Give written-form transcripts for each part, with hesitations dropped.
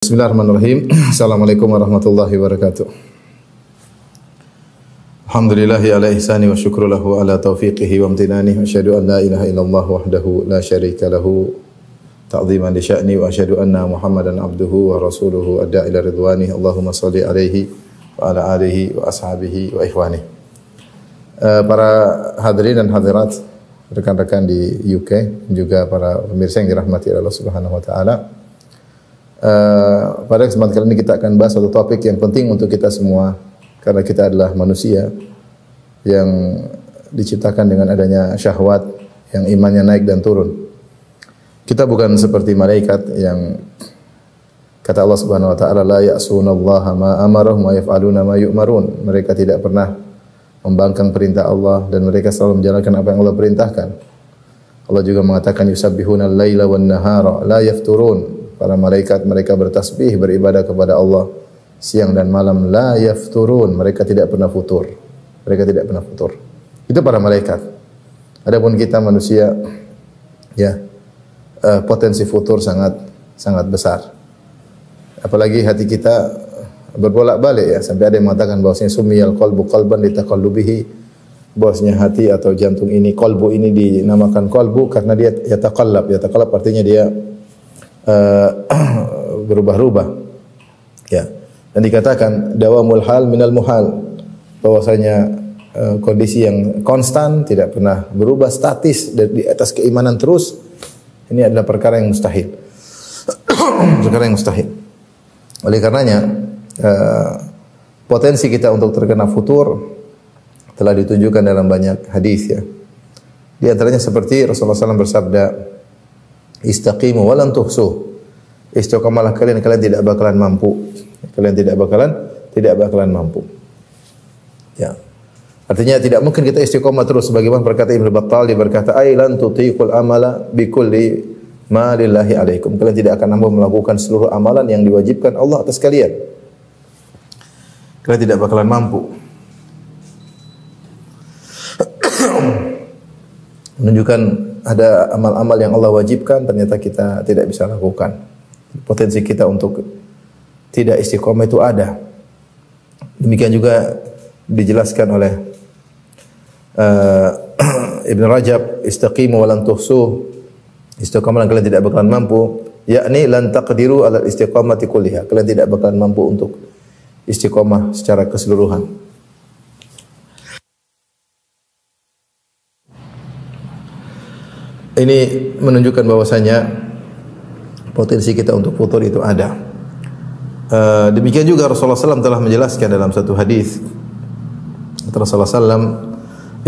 Bismillahirrahmanirrahim. Assalamualaikum warahmatullahi wabarakatuh. Alhamdulillahi ala ihsani wa syukru lahu ala taufiqihi wa amtinani. Wa asyhadu an la ilaha illallah wahdahu la syarika lahu ta'ziman li sya'ni wa asyhadu anna Muhammadan abduhu wa rasuluhu adda ila ridwani. Allahumma shalli alaihi wa ala alihi wa ashabihi wa ikhwani. Para hadirin dan hadirat, rekan-rekan di UK, juga para pemirsa yang dirahmati Allah Subhanahu wa taala. Pada kesempatan kali ini kita akan bahas satu topik yang penting untuk kita semua, karena kita adalah manusia yang diciptakan dengan adanya syahwat yang imannya naik dan turun. Kita bukan seperti malaikat yang kata Allah Subhanahu wa taala, la ya'sunallaha ma amarahum wa yaf'aluna ma yu'marun. Mereka tidak pernah membangkang perintah Allah dan mereka selalu menjalankan apa yang Allah perintahkan. Allah juga mengatakan yusabbihuna al-laila wan nahara la yafturun. Para malaikat mereka bertasbih, beribadah kepada Allah siang dan malam, la yafturun, mereka tidak pernah futur. Mereka tidak pernah futur. Itu para malaikat. Adapun kita manusia, ya, potensi futur sangat besar. Apalagi hati kita berbolak-balik, ya, sampai ada yang mengatakan bahwasanya sumiyal qalbu qalban litaqallubihi, bahwasanya hati atau jantung ini, qalbu ini dinamakan qalbu karena dia yataqallab. Yataqallab artinya dia berubah-ubah, ya. Dan dikatakan dawamul hal minal muhal, bahwasanya kondisi yang konstan, tidak pernah berubah, statis di atas keimanan terus, ini adalah perkara yang mustahil. Perkara yang mustahil. Oleh karenanya potensi kita untuk terkena futur telah ditunjukkan dalam banyak hadis, ya. Di antaranya seperti Rasulullah SAW bersabda, istaqimu walan tuhsuh. Istiqamalah kalian tidak bakalan mampu. Kalian tidak bakalan mampu. Ya. Artinya tidak mungkin kita istiqamah terus, sebagaimana berkata Ibnu Battal, dia berkata, "Ai lan tutiqul amala bikulli ma lillahi alaikum." Kalian tidak akan mampu melakukan seluruh amalan yang diwajibkan Allah atas kalian. Kalian tidak bakalan mampu. Menunjukkan ada amal-amal yang Allah wajibkan, ternyata kita tidak bisa lakukan. Potensi kita untuk tidak istiqomah itu ada. Demikian juga dijelaskan oleh Ibn Rajab, istaqimu wa lan tuhsuh. Istiqomah kalian tidak bakalan mampu, yakni lan taqdiru ala istiqamati kulliha. Kalian tidak bakalan mampu untuk istiqomah secara keseluruhan. Ini menunjukkan bahwasanya potensi kita untuk futur itu ada. Demikian juga Rasulullah SAW telah menjelaskan dalam satu hadis. Rasulullah SAW,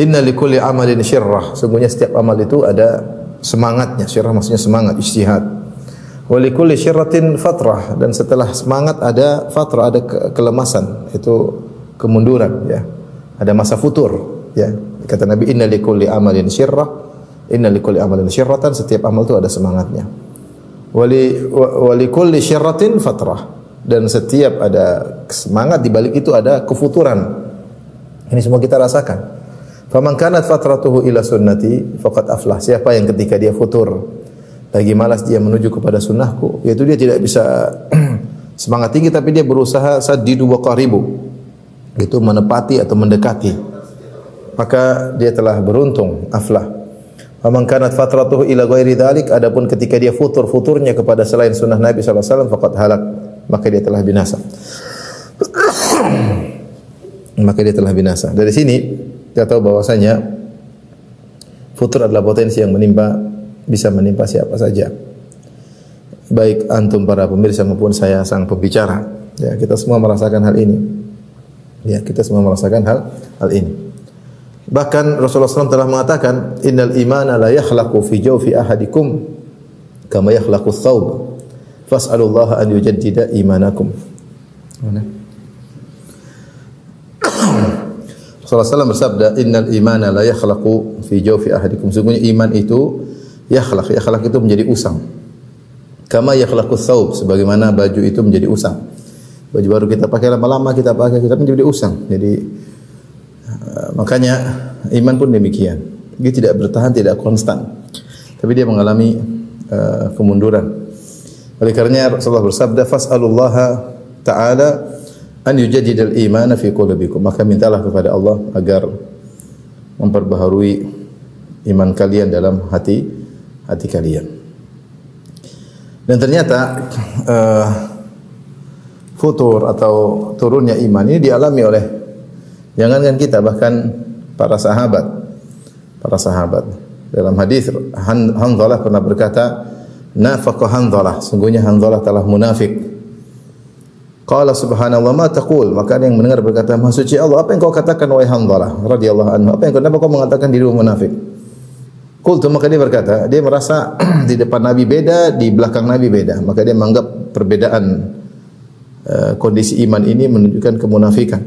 inna likulli amalin syirrah. Sungguhnya setiap amal itu ada semangatnya. Syirrah maksudnya semangat, ijtihad. Wa likulli syirratin fatrah. Dan setelah semangat ada fatrah, ada kelemasan, itu kemunduran, ya. Ada masa futur, ya. Kata Nabi, inna likulli amalin syirrah. Inna likulli amalin syirratan, setiap amal itu ada semangatnya. Wali kulli syirratin fatrah, dan setiap ada semangat di balik itu ada kefuturan. Ini semua kita rasakan. Faman kanat fatratuhu ila sunnati faqad aflah. Siapa yang ketika dia futur lagi malas dia menuju kepada sunnahku, yaitu dia tidak bisa semangat tinggi, tapi dia berusaha saddidu wa qaribu, itu menepati atau mendekati, maka dia telah beruntung, aflah. Faman kanat fatratuhu ila ghairi dzalik, adapun ketika dia futurnya kepada selain sunnah Nabi sallallahu alaihi wasallam, faqad halak, maka dia telah binasa. Maka dia telah binasa. Dari sini kita tahu bahwasanya futur adalah potensi yang bisa menimpa siapa saja. Baik antum para pemirsa maupun saya sang pembicara. Ya, kita semua merasakan hal ini. Ya, kita semua merasakan hal ini. Bahkan Rasulullah SAW telah mengatakan, innal imana la yakhlaqu fi jawfi ahadikum kama yakhlaqu thawb fas'alullaha an yujaddida imanakum. Rasulullah SAW bersabda, innal imana la yakhlaqu fi jawfi ahadikum. Sungguhnya iman itu yakhlaq itu menjadi usang. Kama yakhlaqu thawb, sebagaimana baju itu menjadi usang. Baju baru kita pakai lama-lama kita menjadi usang. Jadi makanya iman pun demikian. Dia tidak bertahan, tidak konstan. Tapi dia mengalami kemunduran. Oleh karenanya Rasulullah bersabda, "Fas'alullaha ta'ala an yujaddidal imana fi qulubikum." Maka mintalah kepada Allah agar memperbaharui iman kalian dalam hati kalian. Dan ternyata futur atau turunnya iman ini dialami oleh jangankan kita, bahkan para sahabat. Dalam hadis Hanzalah pernah berkata, "Nafaqa Hanzalah, sungguhnya Hanzalah telah munafik." Qala subhanallah ma taqul, maka ada yang mendengar berkata, "Maha suci Allah, apa yang kau katakan wahai Hanzalah radhiyallahu anhu? Kenapa kau mengatakan dirimu munafik?" Qultu, maka dia berkata, dia merasa di depan Nabi beda, di belakang Nabi beda. Maka dia menganggap perbedaan kondisi iman ini menunjukkan kemunafikan.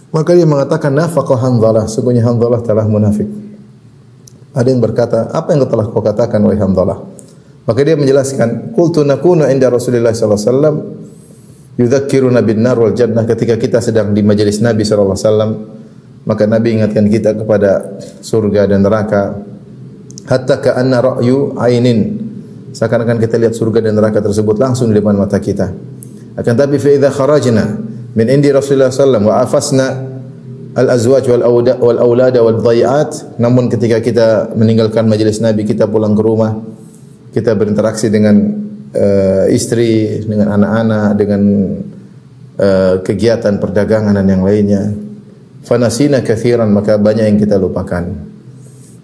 Maka dia mengatakan, "Nafaqa Hanzalah, sungguhnya Hanzalah telah munafik." Ada yang berkata, "Apa yang telah kau katakan wahai Hanzalah?" Maka dia menjelaskan, "Qultu nakunu inda Rasulillah sallallahu alaihi wasallam yudzakkiruna bin nar wal jannah." Ketika kita sedang di majelis Nabi sallallahu alaihi wasallam, maka Nabi ingatkan kita kepada surga dan neraka. Hatta ka'anna ra'yu ainin, seakan-akan kita lihat surga dan neraka tersebut langsung di depan mata kita. Akan tapi fa idza kharajna min indi Rasulullah sallallahu alaihi wasallam wa afasna al-azwaj wal aulada wal dhai'at, namun ketika kita meninggalkan majelis Nabi, kita pulang ke rumah, kita berinteraksi dengan istri, dengan anak-anak, dengan kegiatan perdagangan dan yang lainnya. Fanasina katsiran, maka banyak yang kita lupakan.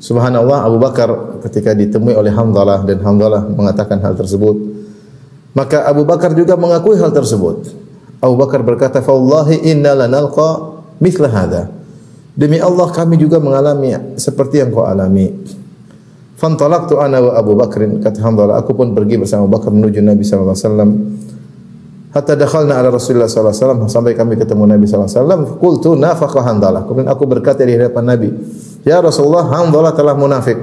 Subhanallah, Abu Bakar ketika ditemui oleh Hanzalah dan Hanzalah mengatakan hal tersebut, maka Abu Bakar juga mengakui hal tersebut. Abu Bakar berkata, "Fawallahi inna lanalqa mithla hadha." Demi Allah kami juga mengalami seperti yang kau alami. Fantalaqtu ana wa Abu Bakrin, kata Hanzalah, aku pun pergi bersama Abu Bakar menuju Nabi sallallahu alaihi wasallam. Hatta dakhalna ala Rasulullah sallallahu alaihi wasallam, sampai kami ketemu Nabi sallallahu alaihi wasallam. Qultu nafaqa Hanzalah, kemudian aku berkata di hadapan Nabi, "Ya Rasulullah, Hanzalah telah munafik."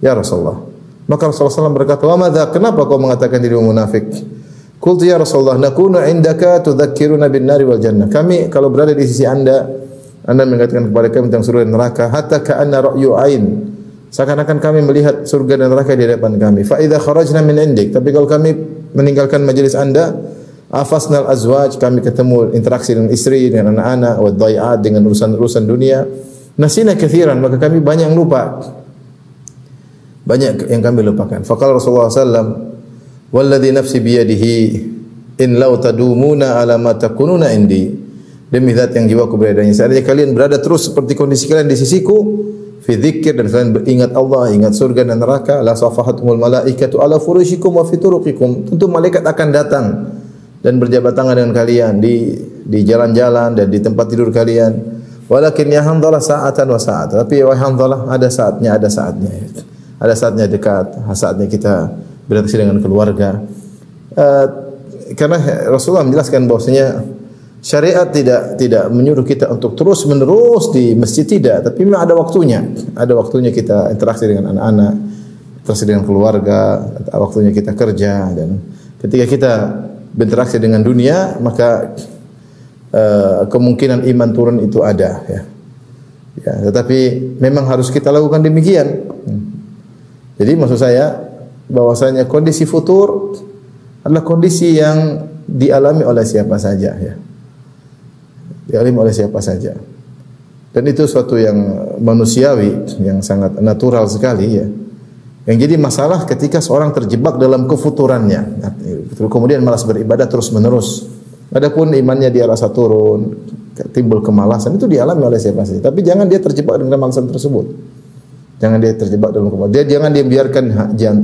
Ya Rasulullah. Maka Rasulullah SAW berkata, "Wa madza? Kenapa kau mengatakan dirimu munafik?" Qultu ya Rasulullah, "Nakunu indaka tudzakkiruna bin nari wal jannah." Kami kalau berada di sisi Anda mengingatkan kepada kami tentang surga dan neraka, hatta ka'anna ra'yu ain, seakan-akan kami melihat surga dan neraka di depan kami. Fa idza kharajna min indik, tapi kalau kami meninggalkan majelis Anda, afasnal azwaj, kami ketemu interaksi dengan istri, dengan anak-anak, wa dhai'at, dengan urusan-urusan dunia. Nasina katsiran, maka kami banyak yang lupa. Banyak yang kami lupakan. Faqala Rasulullah sallallahu "Walladzi nafsi biyadihi in law tadumuna ala ma takununa indi." Demi zat yang jiwaku beradanya, seandainya kalian berada terus seperti kondisi kalian di sisiku, fi dzikir, dan kalian beringat Allah, ingat surga dan neraka, la safahatumul malaikatu ala furushikum wa fi turuqikum. Tentu malaikat akan datang dan berjabat tangan dengan kalian di jalan-jalan dan di tempat tidur kalian. Walakin ya Hanzalah sa'atan wa sa'at. Tapi wahai Hanzalah, ada saatnya. Ada saatnya dekat, saatnya kita berinteraksi dengan keluarga. Karena Rasulullah menjelaskan bahwasanya syariat tidak menyuruh kita untuk terus-menerus di masjid, tidak, tapi memang ada waktunya. Ada waktunya kita interaksi dengan anak-anak, interaksi dengan keluarga, waktunya kita kerja, dan ketika kita berinteraksi dengan dunia, maka kemungkinan iman turun itu ada, ya. Tetapi memang harus kita lakukan demikian. Jadi maksud saya bahwasanya kondisi futur adalah kondisi yang dialami oleh siapa saja, ya. Dialami oleh siapa saja. Dan itu suatu yang manusiawi, yang sangat natural sekali, ya. Yang jadi masalah ketika seorang terjebak dalam kefuturannya, kemudian malas beribadah terus-menerus. Adapun imannya dia rasa turun, timbul kemalasan, itu dialami oleh siapa saja. Tapi jangan dia terjebak dengan kemalasan tersebut. Jangan dia terjebak dalam kemalasan. Jangan dia biarkan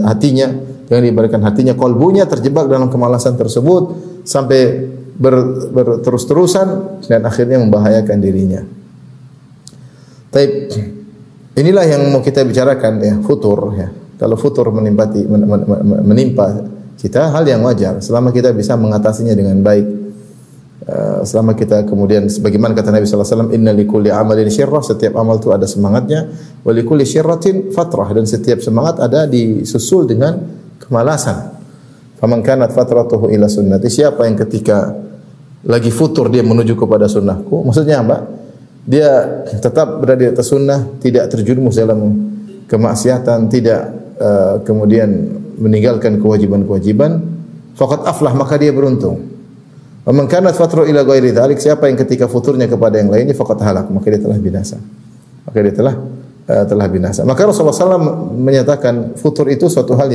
hatinya, jangan dibiarkan hatinya, kolbunya terjebak dalam kemalasan tersebut sampai berterus-terusan dan akhirnya membahayakan dirinya. Tapi inilah yang mau kita bicarakan, ya, futur, ya. Kalau futur menimpa kita, hal yang wajar selama kita bisa mengatasinya dengan baik. Selama kita kemudian, sebagaimana kata Nabi sallallahu alaihi wasallam, "Inna likulli amalin syirrah", setiap amal itu ada semangatnya, wa likulli syirratin fatrah, dan setiap semangat ada disusul dengan kemalasan. Faman kanat fatratuhu ila sunnati, siapa yang ketika lagi futur dia menuju kepada sunnahku, maksudnya apa? Dia tetap berada di atas sunnah, tidak terjerumus dalam kemaksiatan, tidak kemudian meninggalkan kewajiban-kewajiban. faqad aflah, maka dia beruntung. Wa man kanat fatru ila ghairi dzalik, siapa yang ketika futurnya kepada yang lainnya faqad halak, maka dia telah binasa. Maka dia telah binasa. Maka Rasulullah SAW menyatakan futur itu suatu hal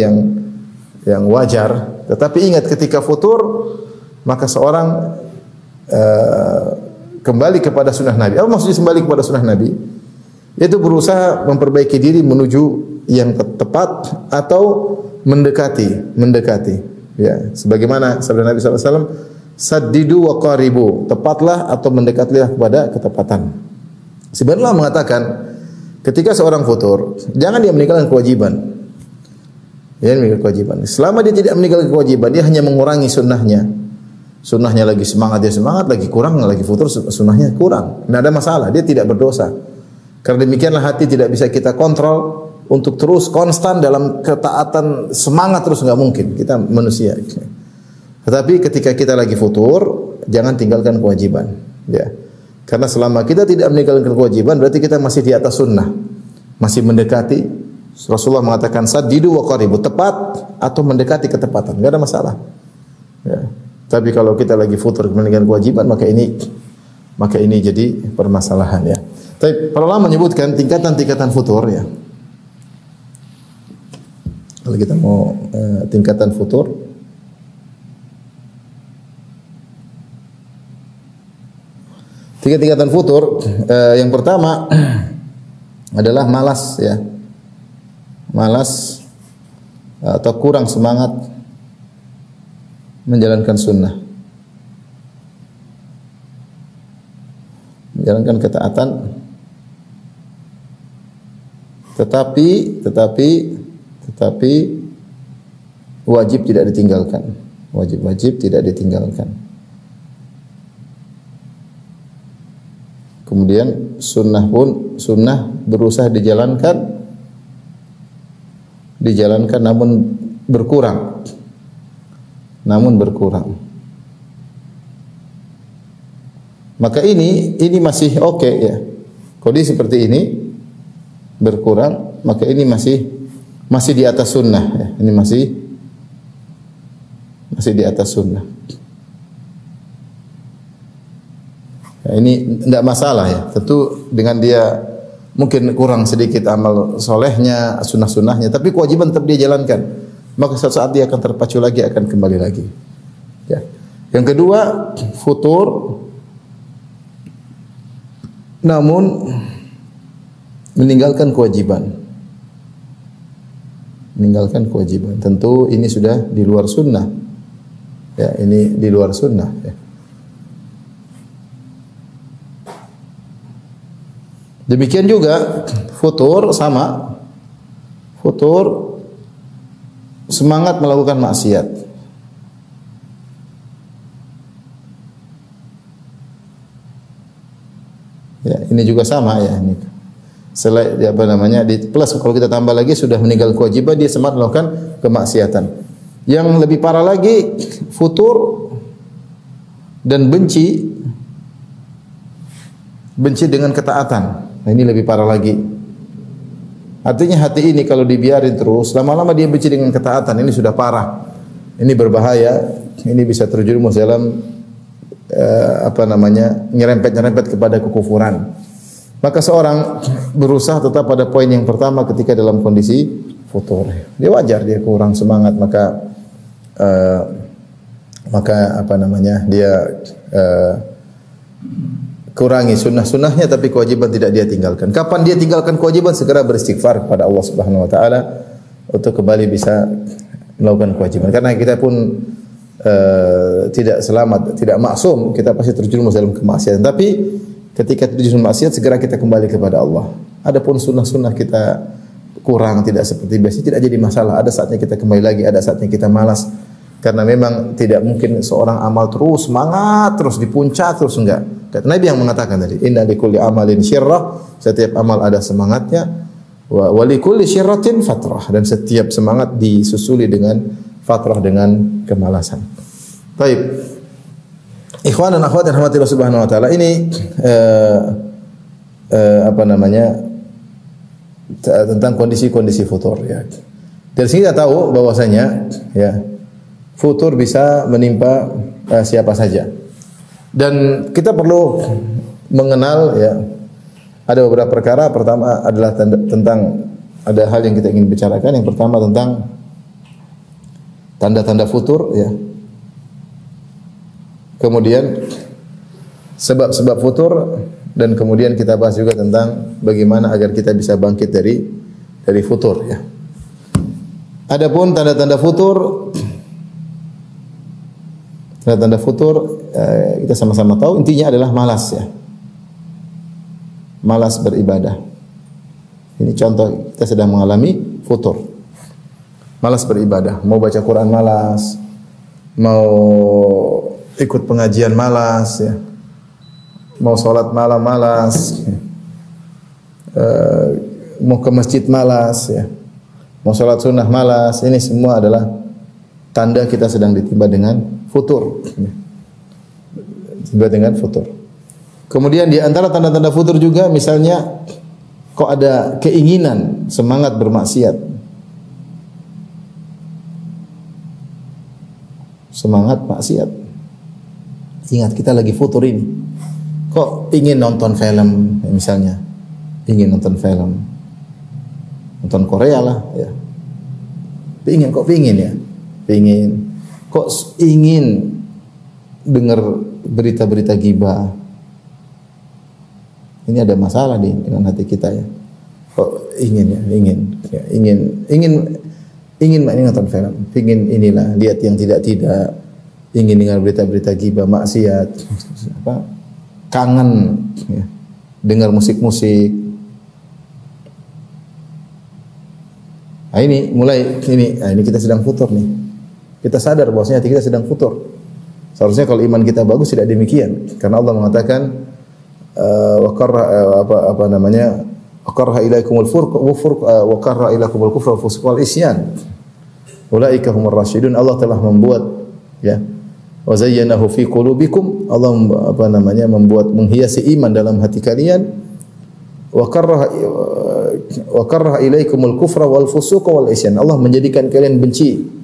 yang wajar, tetapi ingat ketika futur maka seorang kembali kepada sunnah Nabi. Apa maksudnya kembali kepada sunnah Nabi? Yaitu berusaha memperbaiki diri menuju yang tepat atau mendekati. Ya, sebagaimana sabda Nabi SAW, saddidu wa qaribu, tepatlah atau mendekatilah kepada ketepatan. Sebenarnya mengatakan ketika seorang futur, jangan dia meninggalkan kewajiban. Ya, meninggalkan kewajiban. Selama dia tidak meninggalkan kewajiban, dia hanya mengurangi sunnahnya. Sunnahnya lagi semangat, dia semangat, lagi kurang, lagi futur, sunnahnya kurang. Tidak ada masalah, dia tidak berdosa. Karena demikianlah hati tidak bisa kita kontrol untuk terus konstan dalam ketaatan, semangat terus nggak mungkin. Kita manusia. Tetapi ketika kita lagi futur, jangan tinggalkan kewajiban. Ya. Karena selama kita tidak meninggalkan kewajiban, berarti kita masih di atas sunnah, masih mendekati. Rasulullah mengatakan saddidu wa qaribu, tepat atau mendekati ketepatan, nggak ada masalah. Ya. Tapi kalau kita lagi futur meninggalkan kewajiban, maka ini jadi permasalahan ya. Tapi para ulama menyebutkan tingkatan-tingkatan futur ya. Kalau kita mau tingkatan futur, tingkatan futur yang pertama adalah malas ya. Malas atau kurang semangat menjalankan sunnah, menjalankan ketaatan, tetapi wajib tidak ditinggalkan, wajib tidak ditinggalkan. Kemudian sunnah berusaha dijalankan namun berkurang. Maka ini masih oke ya. Kondisi seperti ini berkurang, maka ini masih di atas sunnah ya. Ini masih di atas sunnah. Ya, ini tidak masalah ya. Tentu dengan dia mungkin kurang sedikit amal solehnya, sunnah-sunnahnya, tapi kewajiban tetap dia jalankan. Maka suatu saat dia akan terpacu lagi, akan kembali lagi. Ya. Yang kedua, futur namun meninggalkan kewajiban. Tentu ini sudah di luar sunnah. Ya, ini di luar sunnah. Ya. Demikian juga futur sama. Futur semangat melakukan maksiat. Ya, ini juga sama ya ini. Selain plus kalau kita tambah lagi sudah meninggal kewajiban, dia semangat melakukan kemaksiatan. Yang lebih parah lagi, futur dan benci dengan ketaatan. Nah, ini lebih parah lagi. Artinya hati ini kalau dibiarin terus, lama-lama dia benci dengan ketaatan. Ini sudah parah. Ini berbahaya. Ini bisa terjerumus dalam nyerempet kepada kekufuran. Maka seorang berusaha tetap pada poin yang pertama ketika dalam kondisi futur. Dia wajar dia kurang semangat, maka dia kurangi sunnah-sunnahnya, tapi kewajiban tidak dia tinggalkan. Kapan dia tinggalkan kewajiban? Segera beristighfar kepada Allah Subhanahu wa taala untuk kembali bisa melakukan kewajiban. Karena kita pun tidak selamat, tidak maksum, kita pasti terjerumus dalam kemaksiatan. Tapi ketika terjerumus maksiat, segera kita kembali kepada Allah. Adapun sunnah-sunnah kita kurang, tidak seperti biasa, tidak jadi masalah. Ada saatnya kita kembali lagi, ada saatnya kita malas. Karena memang tidak mungkin seorang amal terus semangat, terus di puncak, terus enggak. Kata Nabi yang mengatakan tadi, inna likulli amalin syirrah, setiap amal ada semangatnya, wa likulli syirratin fatrah, dan setiap semangat disusuli dengan fatrah, dengan kemalasan. Baik. Ikhwan dan akhwat yang dirahmati Allah Subhanahu wa taala, ini tentang kondisi-kondisi futur ya. Dari sini kita tahu bahwasanya ya, futur bisa menimpa siapa saja. Dan kita perlu mengenal ya, ada beberapa perkara. Pertama adalah tentang ada hal yang kita ingin bicarakan. Yang pertama tentang tanda-tanda futur ya. Kemudian sebab-sebab futur, dan kemudian kita bahas juga tentang bagaimana agar kita bisa bangkit dari futur ya. Adapun tanda-tanda futur, kita sama-sama tahu intinya adalah malas ya. Malas beribadah. Ini contoh kita sedang mengalami futur. Malas beribadah, mau baca Quran malas, mau ikut pengajian malas ya. Mau sholat malam malas, mau ke masjid malas ya. Mau sholat sunnah malas. Ini semua adalah tanda kita sedang ditimpa dengan futur. Tiba dengan futur. Kemudian di antara tanda-tanda futur juga misalnya kok ada keinginan, semangat bermaksiat. Semangat maksiat. Ingat kita lagi futur ini. Kok ingin nonton film misalnya. Ingin nonton film. Nonton Korea lah ya. Pingin ya. Pingin. Kok ingin dengar berita-berita gibah. Ini ada masalah dengan hati kita ya. Kok ingin nonton film, ingin inilah lihat yang tidak, ingin dengar berita-berita gibah, maksiat, kangen ya, dengar musik-musik. Nah ini kita sedang futur nih. Kita sadar bahwasanya hati kita sedang futur. Seharusnya kalau iman kita bagus tidak demikian, karena Allah mengatakan aqarra ilaikumul furq wa qarra ilaikumul kufra wal fusuq wal isyan. Ulaika humur rasyidun. Allah telah membuat ya, wa zayyanahu fi qulubikum. Allah membuat menghiasi iman dalam hati kalian. Wa qarra ilaikumul kufra wal fusuq wal isyan. Allah menjadikan kalian benci.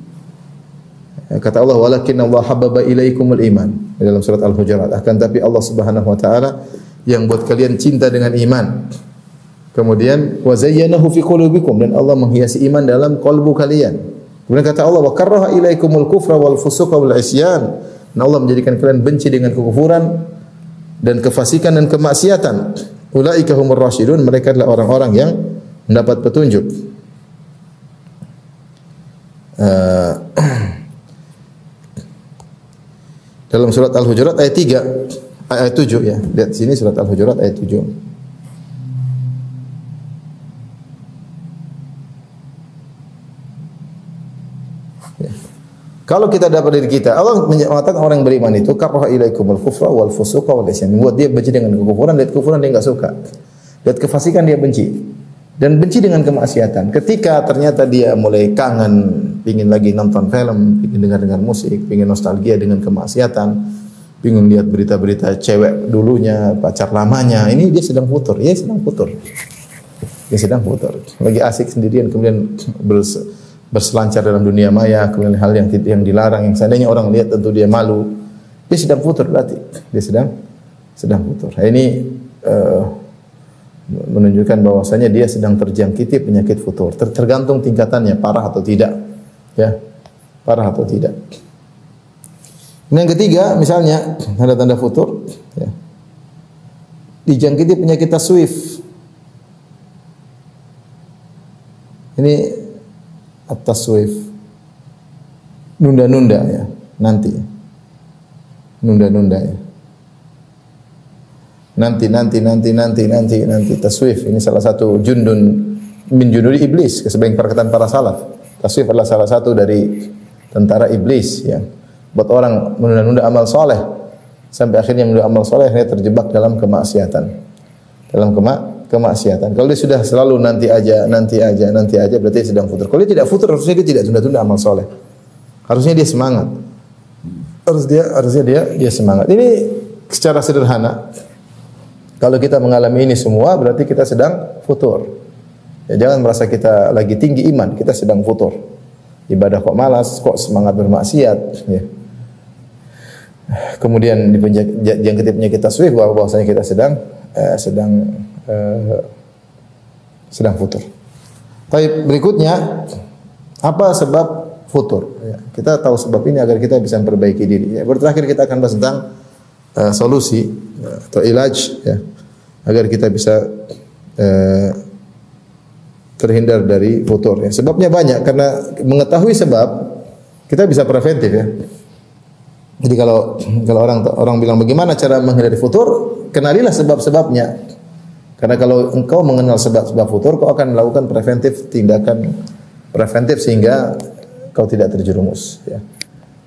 Kata Allah, walakin Allah habbaba ilaikumul iman, dalam surat Al-Hujurat. Akan tapi Allah Subhanahu wa taala yang buat kalian cinta dengan iman. Kemudian wa zayyanahu fi qulubikum, dan Allah menghiasi iman dalam kalbu kalian. Kemudian kata Allah, wa karaha ilaikumul kufra wal fusuqa wal isyan. Dan Allah menjadikan kalian benci dengan kekufuran dan kefasikan dan kemaksiatan. Ulaika humur rasyidun, mereka adalah orang-orang yang mendapat petunjuk. Dalam surat Al-Hujurat ayat 3, ayat 7 ya. Lihat sini surat Al-Hujurat ayat 7. Ya. Kalau kita dapat dari kita, Allah mengatakan orang yang beriman itu karaha ilaikumul kufra wal fusuqa wal isyan. Buat dia benci dengan kekufuran, lihat kekufuran dia enggak suka. Lihat kefasikan dia benci. Dan benci dengan kemaksiatan. Ketika ternyata dia mulai kangen, pingin lagi nonton film, pingin dengar musik, pingin nostalgia dengan kemaksiatan, pingin lihat berita-berita cewek dulunya, pacar lamanya, ini dia sedang futur. Dia sedang futur. Dia sedang futur. Lagi asik sendirian, kemudian berselancar dalam dunia maya, kemudian hal yang dilarang, yang seandainya orang lihat tentu dia malu. Dia sedang futur berarti. Dia sedang futur. Nah, ini menunjukkan bahwasanya dia sedang terjangkiti penyakit futur. Tergantung tingkatannya, parah atau tidak. Ya, parah atau tidak. Yang ketiga, misalnya tanda-tanda futur, ya, dijangkiti penyakit taswif. Ini at-taswif, nunda-nunda ya, nanti, nunda-nunda ya. Nanti taswif. Ini salah satu jundun min junudi iblis, sebagian perkataan para salaf. Taswif adalah salah satu dari tentara iblis yang buat orang menunda-nunda amal soleh sampai akhirnya menunda amal soleh, akhirnya terjebak dalam kemaksiatan. Kemaksiatan. Kalau dia sudah selalu nanti aja, berarti dia sedang futur. Kalau dia tidak futur, harusnya dia tidak tunda-tunda amal soleh. Harusnya dia semangat. Harusnya dia semangat. Ini secara sederhana. Kalau kita mengalami ini semua, berarti kita sedang futur. Ya, jangan merasa kita lagi tinggi iman, kita sedang futur. ibadah kok malas, kok semangat bermaksiat, ya. Kemudian dijangkiti penyakit taswif, bahwasanya kita sedang futur. Tapi berikutnya, apa sebab futur? Ya, kita tahu sebab ini agar kita bisa memperbaiki diri. Ya, terakhir kita akan bahas tentang solusi atau ilaj, ya, agar kita bisa terhindar dari futur. Ya, sebabnya banyak, karena mengetahui sebab kita bisa preventif, ya. Jadi kalau orang bilang bagaimana cara menghindari futur, kenalilah sebab-sebabnya. Karena kalau engkau mengenal sebab-sebab futur, kau akan melakukan tindakan preventif sehingga kau tidak terjerumus, ya.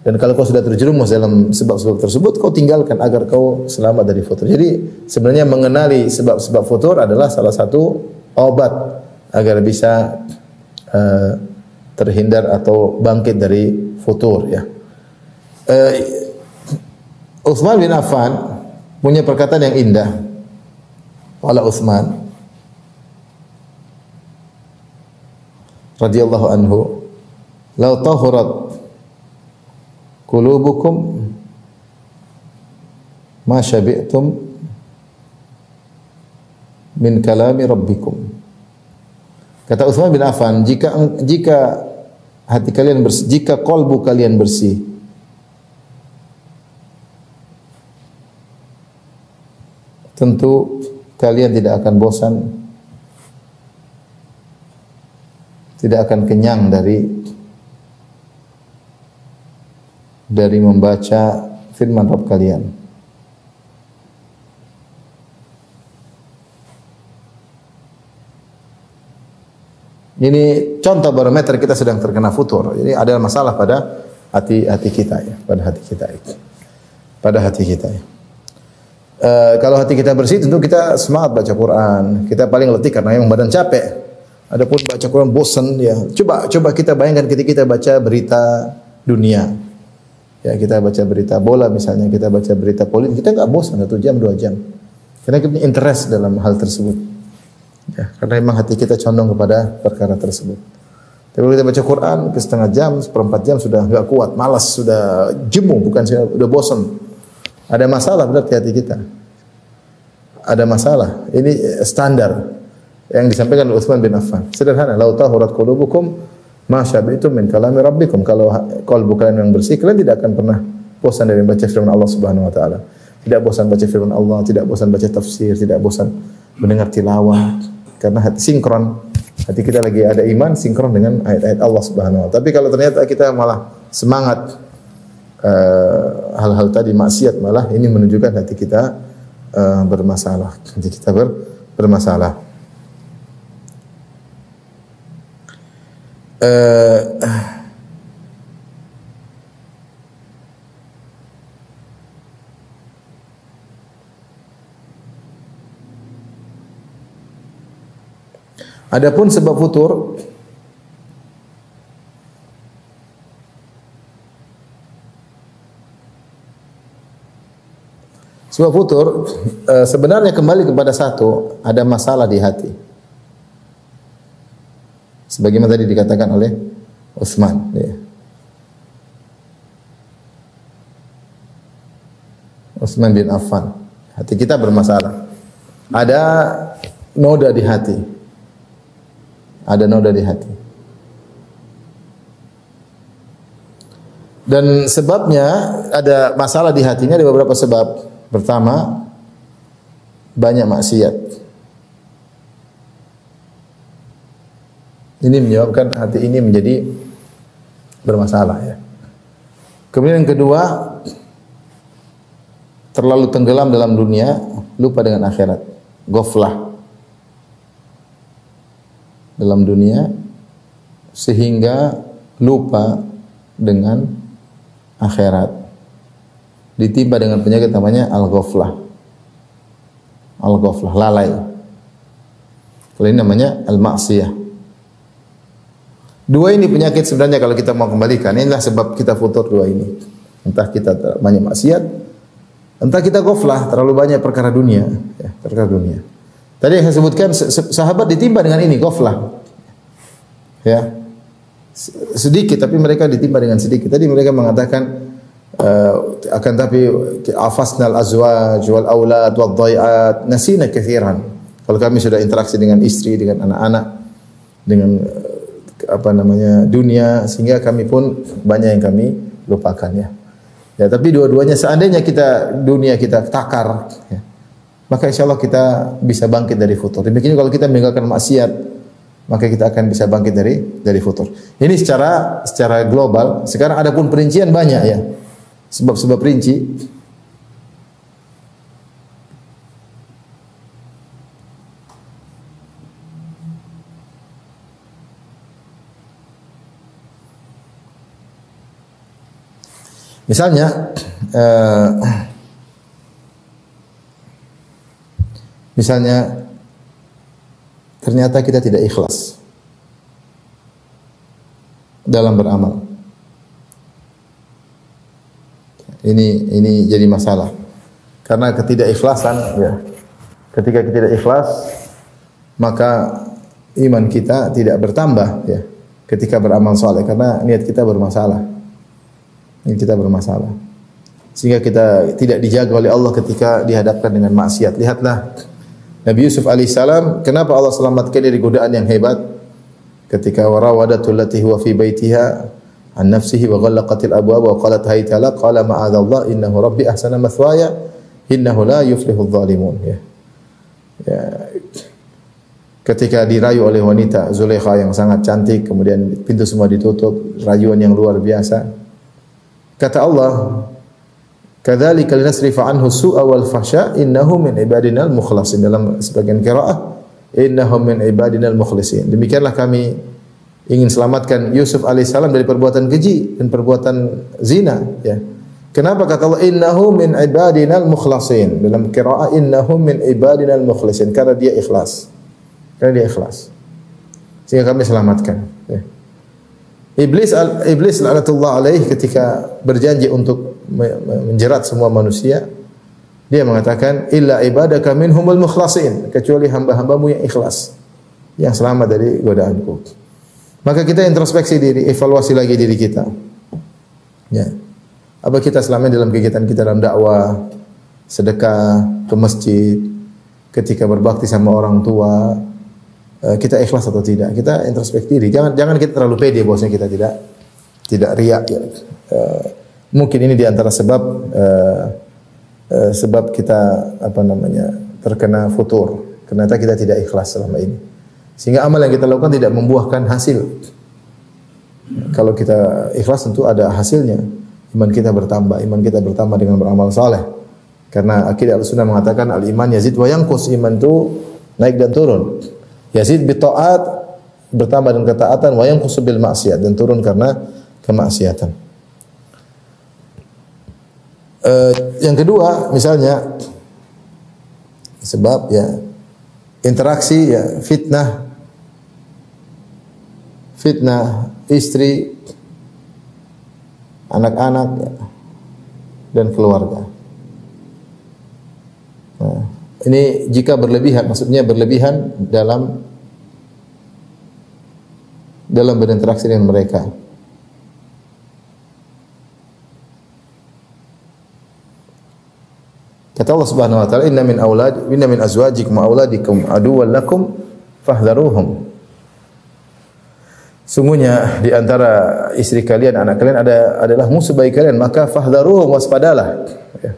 Dan kalau kau sudah terjerumus dalam sebab-sebab tersebut, kau tinggalkan agar kau selamat dari futur. Jadi sebenarnya mengenali sebab-sebab futur adalah salah satu obat agar bisa terhindar atau bangkit dari futur, ya. Utsman bin Affan punya perkataan yang indah. Wala Utsman radhiyallahu anhu, "Lau tahurat qulubukum ma syabi'tum min kalami rabbikum." Kata Utsman bin Affan, jika hati kalian bersih, jika kalbu kalian bersih, tentu kalian tidak akan bosan, tidak akan kenyang dari membaca firman Rabb kalian. Ini contoh barometer kita sedang terkena futur. Ini ada masalah pada hati kita, ya, pada hati kita, ya. Kalau hati kita bersih, tentu kita semangat baca Quran. Kita paling letih karena memang badan capek. Adapun baca Quran bosan, ya. Coba kita bayangkan ketika kita baca berita dunia. Ya, kita baca berita bola misalnya, kita baca berita politik, kita enggak bosan 1 jam, 2 jam. Karena kita punya interest dalam hal tersebut. Ya, karena memang hati kita condong kepada perkara tersebut. Tapi kalau kita baca Quran ke setengah jam, seperempat jam sudah enggak kuat, malas, sudah jemu, bukan sudah bosan. Ada masalah berarti hati kita. Ada masalah. Ini standar yang disampaikan oleh Utsman bin Affan. Sederhana, "Lau tahurat qulubukum ma syabi'tum min kalami rabbikum." Kalau qalbu kalian yang bersih, kalian tidak akan pernah bosan dari membaca firman Allah Subhanahu wa taala. Tidak bosan baca firman Allah, tidak bosan baca tafsir, tidak bosan mendengar tilawah. Karena hati sinkron. Hati kita lagi ada iman sinkron dengan ayat-ayat Allah Subhanahu wa taala. Tapi kalau ternyata kita malah semangat hal-hal tadi maksiat, malah ini menunjukkan hati kita bermasalah. Hati kita bermasalah. Adapun sebab futur, sebab futur sebenarnya kembali kepada satu, ada masalah di hati. Sebagaimana tadi dikatakan oleh Utsman, ya. Utsman bin Affan, hati kita bermasalah. Ada noda di hati. Ada noda di hati. Dan sebabnya ada masalah di hatinya ada beberapa sebab. Pertama, banyak maksiat. Ini menyebabkan hati ini menjadi bermasalah, ya. Kemudian yang kedua, terlalu tenggelam dalam dunia, lupa dengan akhirat. Ghaflah dalam dunia sehingga lupa dengan akhirat. Ditimpa dengan penyakit namanya al-ghaflah. Al-ghaflah, lalai. Kalau ini namanya al-ma'siyah. Dua ini penyakit sebenarnya kalau kita mau kembalikan. Inilah sebab kita futur dua ini. Entah kita banyak maksiat, entah kita ghaflah, terlalu banyak perkara dunia, ya, perkara dunia. Tadi yang saya sebutkan, sahabat ditimpa dengan ini, ghaflah. Ya. sedikit, tapi mereka ditimpa dengan sedikit. Tadi mereka mengatakan akan tapi afasnal azwaj wal aulad wad dhai'at nasina katsiran. Kalau kami sudah interaksi dengan istri, dengan anak-anak, dengan dunia, sehingga kami pun banyak yang kami lupakan ya. Ya, tapi dua-duanya seandainya dunia kita takar ya, maka insyaallah kita bisa bangkit dari futur. Demikian kalau kita meninggalkan maksiat, maka kita akan bisa bangkit dari futur. Ini secara global. Sekarang ada pun perincian banyak ya. Sebab-sebab rinci. Misalnya ternyata kita tidak ikhlas dalam beramal. Ini jadi masalah. Karena ketidakikhlasan ya. Ketika kita tidak ikhlas, maka iman kita tidak bertambah ya. Ketika beramal saleh, karena niat kita bermasalah. Sehingga kita tidak dijaga oleh Allah ketika dihadapkan dengan maksiat. Lihatlah Nabi Yusuf alaihissalam, kenapa Allah selamatkan dari godaan yang hebat? Ketika warawadatul lati huwa fi baitiha an nafsihi wa ghallaqatil abwab wa qalat hayta lak qala ma'adzallah innahu rabbi ahsana mathwaya innahu la yuflihudz zalimun ya. Ketika dirayu oleh wanita Zulaikha yang sangat cantik, kemudian pintu semua ditutup, rayuan yang luar biasa. Kata Allah, kadzalika linasrifa anhu su'a wal fahsya innahu min ibadinal mukhlasin. Dalam sebagian qiraah, innahu min ibadinal mukhlasin. Demikianlah kami ingin selamatkan Yusuf alaihissalam dari perbuatan keji dan perbuatan zina ya. Kenapa kata Allah innahu min ibadinal mukhlasin? Dalam qiraah innahu min ibadinal mukhlasin, karena dia ikhlas. Sehingga kami selamatkan ya. Iblis laknatullah alaih ketika berjanji untuk menjerat semua manusia, dia mengatakan illa ibadaka minhumul mukhlasin, kecuali hamba-hambamu yang ikhlas, yang selamat dari godaanku. Maka kita introspeksi diri, evaluasi lagi diri kita. Ya. Apa kita selama dalam kegiatan kita dalam dakwah, sedekah, ke masjid, ketika berbakti sama orang tua, kita ikhlas atau tidak? Kita introspeksi diri. Jangan kita terlalu pede bahwasanya kita tidak riak ya. Mungkin ini di antara sebab kita terkena futur. Ternyata kita tidak ikhlas selama ini. Sehingga amal yang kita lakukan tidak membuahkan hasil. Kalau kita ikhlas tentu ada hasilnya. Iman kita bertambah dengan beramal saleh. Karena akidah Ahlussunnah mengatakan al-iman yazid wa yanqus, iman itu naik dan turun. Yazid bi taat, bertambah dengan ketaatan, wa yanqus bil maksiat, dan turun karena kemaksiatan. Yang kedua, misalnya sebab ya interaksi ya fitnah istri, anak-anak ya, dan keluarga. Nah, ini jika berlebihan, maksudnya berlebihan dalam berinteraksi dengan mereka. Kata Allah Subhanahu wa taala, inna min azwajikum wa auladikum aduwwan lakum fahdharuhum. Sungguhnya di antara istri kalian, anak kalian adalah musuh bagi kalian, maka fahdharuhum, waspadalah. Ya.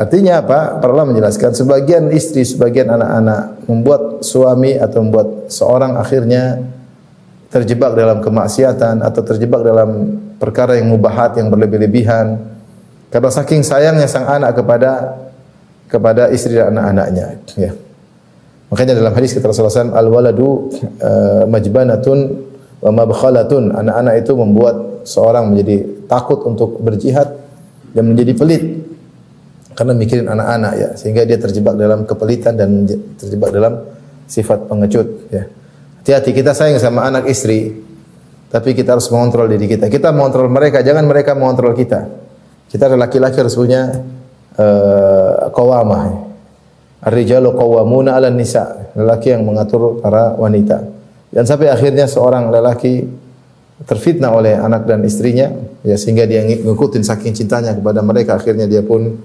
Artinya apa? Para ulama menjelaskan sebagian istri, sebagian anak-anak membuat suami atau membuat seorang akhirnya terjebak dalam kemaksiatan atau terjebak dalam perkara yang mubahat, yang berlebih-lebihan karena saking sayangnya sang anak kepada istri dan anak-anaknya ya. Makanya dalam hadis kata Rasulullah SAW, al-waladu majbanatun wa mabkhalatun. Anak-anak itu membuat seorang menjadi takut untuk berjihad dan menjadi pelit karena mikirin anak-anak ya, sehingga dia terjebak dalam kepelitan dan terjebak dalam sifat pengecut ya. Hati-hati, kita sayang sama anak istri, tapi kita harus mengontrol diri kita. Kita mengontrol mereka, jangan mereka mengontrol kita. Kita laki-laki harus punya qawamah. Ar-rijalu qawwamuna 'alan nisa. Lelaki yang mengatur para wanita. Dan sampai akhirnya seorang lelaki terfitnah oleh anak dan istrinya, ya sehingga dia ngikutin saking cintanya kepada mereka, akhirnya dia pun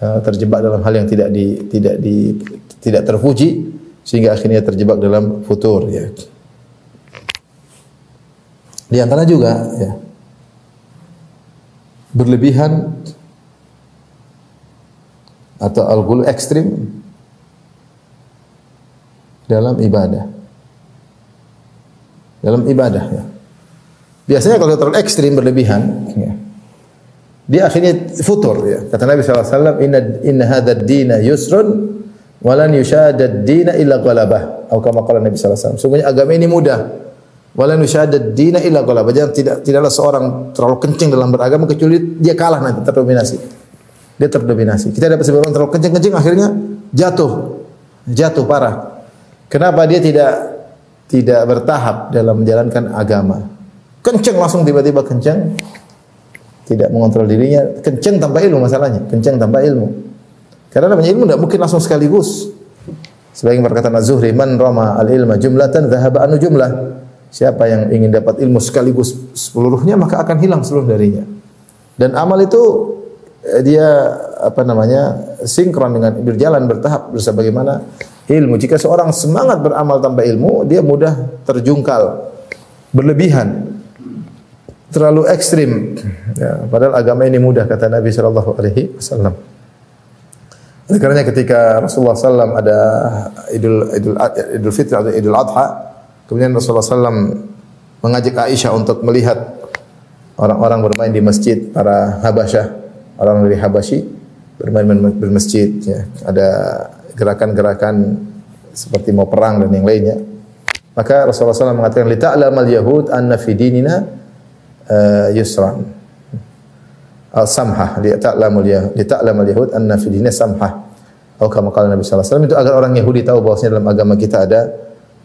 terjebak dalam hal yang tidak terpuji, sehingga akhirnya terjebak dalam futur, ya. Di antara juga, ya, berlebihan atau al-ghulu ekstrim dalam ibadah. Dalam ibadah, ya. Biasanya kalau terlalu ekstrim berlebihan, ya, dia akhirnya futur, ya. Kata Nabi SAW, inna hadzal dina yusrun wa lan yushadad dina illa ghalabah. Atau kama qala Nabi SAW. Sungguhnya agama ini mudah. Wa lan yushadad dina illa ghalabah. Jangan tidaklah seorang terlalu kencing dalam beragama kecuali dia kalah nanti, terdominasi. Dia terdominasi. Kita dapat sebagian orang terlalu kencing akhirnya jatuh parah. Kenapa dia tidak bertahap dalam menjalankan agama? Kenceng langsung tiba-tiba kenceng, tidak mengontrol dirinya, kenceng tanpa ilmu masalahnya, kenceng tanpa ilmu. Karena namanya ilmu tidak mungkin langsung sekaligus. Sebagian perkataan Az-Zuhri, man rama al-ilma jumlatan dhahaba anu jumlah. Siapa yang ingin dapat ilmu sekaligus seluruhnya maka akan hilang seluruh darinya. Dan amal itu dia sinkron dengan berjalan bertahap bersebagaimana ilmu. Jika seorang semangat beramal tanpa ilmu, dia mudah terjungkal, berlebihan, terlalu ekstrim. Ya, padahal agama ini mudah, kata Nabi Shallallahu Alaihi Wasallam. Oleh karenanya ketika Rasulullah SAW ada Idul Fitri atau Idul Adha, kemudian Rasulullah SAW mengajak Aisyah untuk melihat orang-orang bermain di masjid, para Habasyah, orang dari Habasyi bermain di masjid. Ya. Ada gerakan-gerakan seperti mau perang dan yang lainnya. Maka Rasulullah SAW mengatakan, lita'lamal yahud anna fi dinina yusran. Al-samhah, lita'lamal yahud anna fi dinina samhah. Atau kama qala Nabi sallallahu alaihi wasallam, itu agar orang Yahudi tahu bahwasanya dalam agama kita ada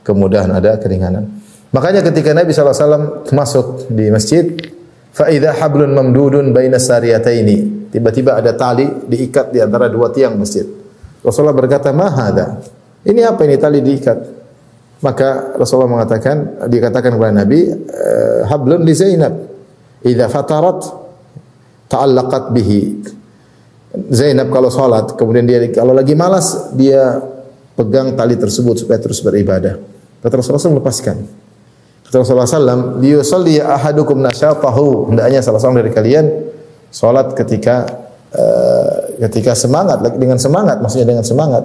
kemudahan, ada keringanan. Makanya ketika Nabi sallallahu alaihi wasallam masuk di masjid, fa idza hablun mamdudun baina sariyataini, tiba-tiba ada tali diikat di antara dua tiang masjid. Rasulullah berkata, "Ma hadza?" Ini apa ini tali diikat? Maka Rasulullah dikatakan kepada Nabi, hablun li Zainab. Idza fatarat ta'allaqat bihi. Zainab kalau salat, kemudian dia kalau lagi malas, dia pegang tali tersebut supaya terus beribadah. Kata Rasulullah SAW, lepaskan. Kata Rasulullah SAW, liyusalli ahadukum nasyatahu. Hendaknya salah seorang dari kalian salat ketika semangat, dengan semangat, maksudnya dengan semangat.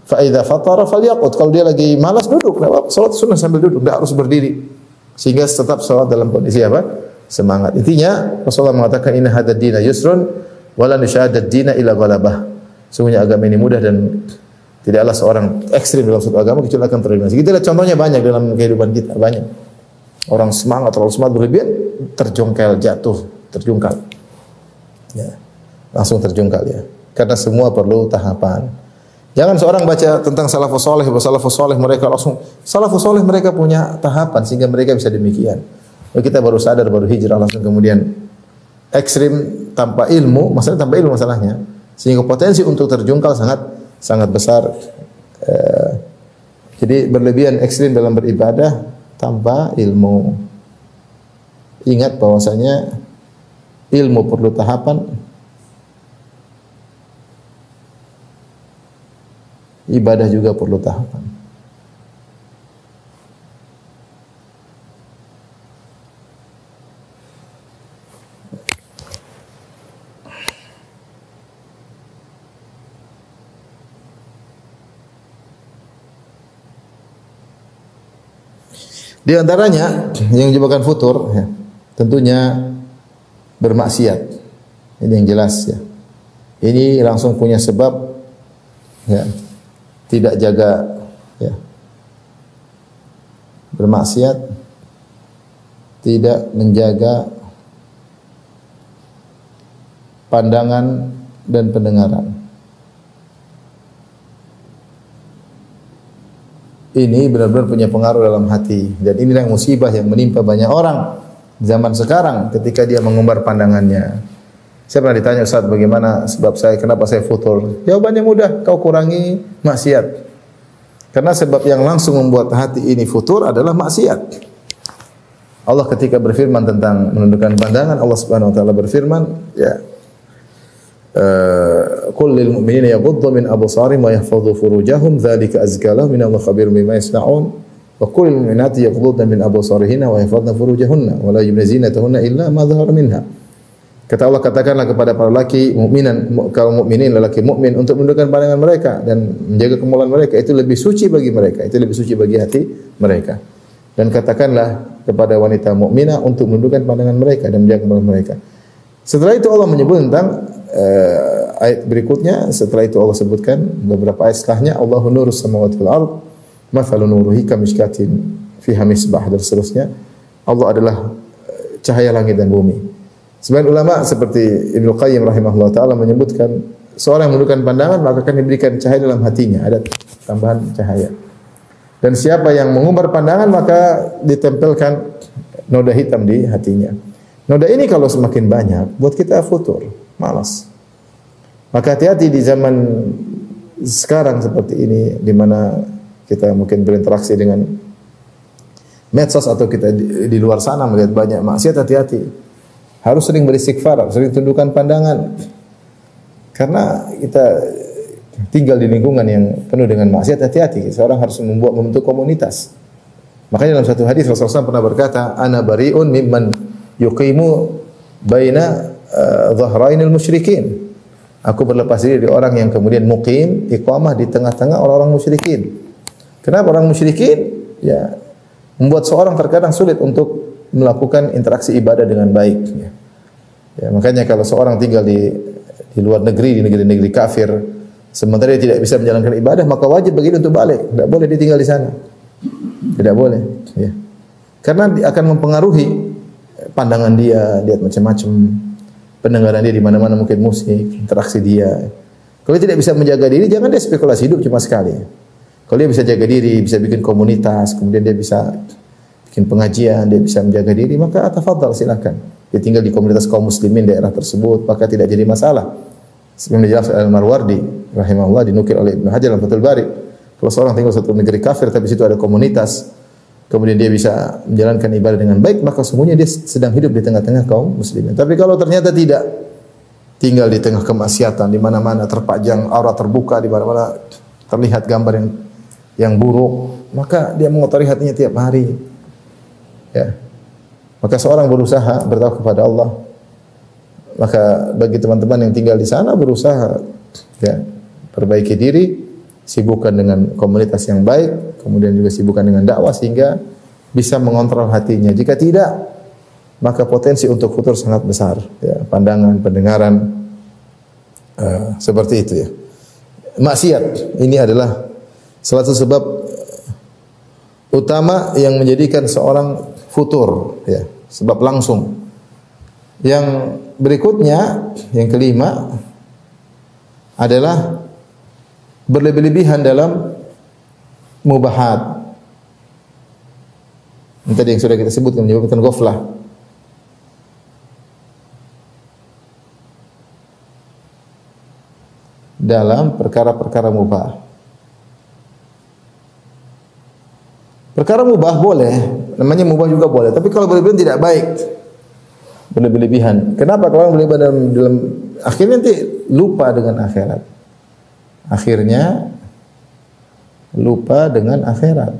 Fa idza fatara falyaqut. Kalau dia lagi malas duduk, salat sunnah sambil duduk, tidak harus berdiri. Sehingga tetap salat dalam kondisi apa? Semangat. Intinya Rasulullah mengatakan, inna hadzal dina yusrun wa lan yushadad dina illa ghalabah. Sungguhnya agama ini mudah dan tidaklah seorang ekstrim dalam suatu agama kecuali akan terdominasi. Kita lihat contohnya banyak dalam kehidupan kita, banyak. Orang terlalu semangat berlebihan, terjungkal, jatuh, terjungkal. Ya. Langsung terjungkal, ya. Karena semua perlu tahapan. Jangan seorang baca tentang salafus saleh mereka langsung salafus saleh mereka punya tahapan sehingga mereka bisa demikian. Kita baru sadar, baru hijrah langsung kemudian ekstrim tanpa ilmu, masalahnya. Sehingga potensi untuk terjungkal sangat besar. Jadi berlebihan ekstrim dalam beribadah tanpa ilmu. Ingat bahwasanya ilmu perlu tahapan, ibadah juga perlu tahapan. Di antaranya yang menyebabkan futur, ya, tentunya bermaksiat. Ini yang jelas, ya. Ini langsung punya sebab, ya, tidak jaga, ya, bermaksiat, tidak menjaga pandangan dan pendengaran. Ini benar-benar punya pengaruh dalam hati, dan inilah musibah yang menimpa banyak orang zaman sekarang ketika dia mengumbar pandangannya. Saya pernah ditanya, Ustaz, bagaimana kenapa saya futur? Jawabannya mudah, kau kurangi maksiat. Karena sebab yang langsung membuat hati ini futur adalah maksiat. Allah ketika berfirman tentang menundukkan pandangan, Allah Subhanahu wa taala berfirman, ya, qul lil mu'minina yaghuddu min absarihim wa yahfazu furujahum dzalika azka lahum innallaha khabirun bima yasna'un wa qul lil mu'minati yaghuddna min absarihinna wa yahfazna furujahunna wa la yubdina zinatahunna illa ma dhahara minha. Kata Allah, katakanlah kepada para lelaki mukminan, kaum mukminin, lelaki mukmin, untuk menundukkan pandangan mereka dan menjaga kemuliaan mereka, itu lebih suci bagi mereka, itu lebih suci bagi hati mereka. Dan katakanlah kepada wanita mukminah untuk menundukkan pandangan mereka dan menjaga kemuliaan mereka. Setelah itu Allah menyebut tentang ayat berikutnya. Setelah itu Allah sebutkan beberapa ayat setelahnya, Allahu nurus samawati wal ard, mathalu nurihi kamishkatin fiha misbah, dan seterusnya. Allah adalah cahaya langit dan bumi. Sebagian ulama seperti Ibnu Qayyim rahimahullah taala menyebutkan, seorang yang menundukkan pandangan maka akan diberikan cahaya dalam hatinya, ada tambahan cahaya. Dan siapa yang mengumbar pandangan maka ditempelkan noda hitam di hatinya. Noda ini kalau semakin banyak buat kita futur, malas. Maka hati-hati di zaman sekarang seperti ini, di mana kita mungkin berinteraksi dengan medsos atau kita di luar sana melihat banyak maksiat, hati-hati. Harus sering beristighfar, sering tundukkan pandangan. Karena kita tinggal di lingkungan yang penuh dengan maksiat, hati-hati. Seorang harus membentuk komunitas. Makanya dalam satu hadis Rasulullah SAW pernah berkata, "Ana bari'un mimman yuqimu baina dhahrainil musyrikin." Aku berlepas diri dari orang yang kemudian muqim, iqamah di tengah-tengah orang-orang musyrikin. Kenapa orang musyrikin? Ya, membuat seorang terkadang sulit untuk melakukan interaksi ibadah dengan baik. Ya, makanya kalau seorang tinggal di luar negeri, di negeri-negeri kafir, sementara dia tidak bisa menjalankan ibadah, maka wajib bagi dia untuk balik. Tidak boleh dia tinggal di sana. Tidak boleh. Ya. Karena akan mempengaruhi pandangan dia, lihat macam-macam, pendengaran dia di mana-mana mungkin musik, interaksi dia. Kalau dia tidak bisa menjaga diri, jangan dia spekulasi hidup cuma sekali. Kalau dia bisa jaga diri, bisa bikin komunitas, kemudian dia bisa bikin pengajian, dia bisa menjaga diri, maka tafadhal, silakan. Dia tinggal di komunitas kaum muslimin daerah tersebut, maka tidak jadi masalah. Sebelum dijelaskan Al-Marwardi rahimahullah, dinukil oleh Ibnu Hajar dalam Fathul Bari. Kalau seorang tinggal satu negeri kafir tapi situ ada komunitas, kemudian dia bisa menjalankan ibadah dengan baik, maka semuanya dia sedang hidup di tengah-tengah kaum muslimin. Tapi kalau ternyata tidak, tinggal di tengah kemaksiatan, di mana-mana terpajang aurat terbuka, di mana-mana terlihat gambar yang buruk, maka dia mengotori hatinya tiap hari. Ya. Maka seorang berusaha bertawakal kepada Allah. Maka bagi teman-teman yang tinggal di sana, berusaha ya, perbaiki diri, sibukkan dengan komunitas yang baik, kemudian juga sibukkan dengan dakwah sehingga bisa mengontrol hatinya. Jika tidak, maka potensi untuk futur sangat besar. Ya, pandangan, pendengaran, seperti itu ya. Maksiat ini adalah salah satu sebab utama yang menjadikan seorang futur, ya, sebab langsung. Yang berikutnya, yang kelima adalah berlebih-lebihan dalam mubahat. Ini tadi yang sudah kita sebutkan, menyebabkan ghaflah. Dalam perkara-perkara mubah. Perkara mubah boleh, namanya mubah juga boleh, tapi kalau berlebihan tidak baik. Berlebih-lebihan. Kenapa kalau orang berlebihan dalam akhirnya nanti lupa dengan akhirat. Akhirnya lupa dengan akhirat.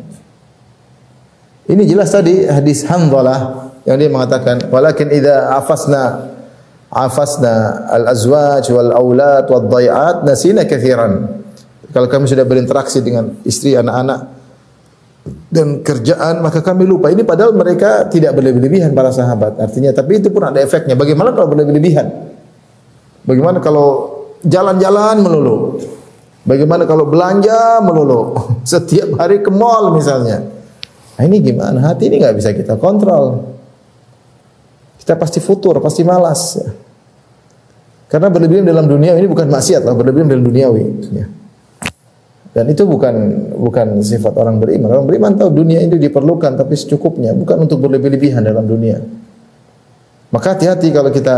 Ini jelas tadi hadis Hanzalah yang dia mengatakan, "Walakin idza afasna al-azwaj wal aulad wad dhai'at nasina katsiran." Kalau kami sudah berinteraksi dengan istri, anak-anak dan kerjaan, maka kami lupa. Ini padahal mereka tidak berlebihan para sahabat. Artinya, tapi itu pun ada efeknya. Bagaimana kalau berlebihan? Bagaimana kalau jalan-jalan melulu? Bagaimana kalau belanja melulu? Setiap hari ke mall misalnya. Nah, ini gimana? Hati ini nggak bisa kita kontrol. Kita pasti futur, pasti malas. Karena berlebihan dalam dunia ini bukan maksiat lah, berlebihan dalam duniawi. Ya. Dan itu bukan sifat orang beriman. Orang beriman tahu dunia ini diperlukan tapi secukupnya, bukan untuk berlebih-lebihan dalam dunia. Maka hati-hati kalau kita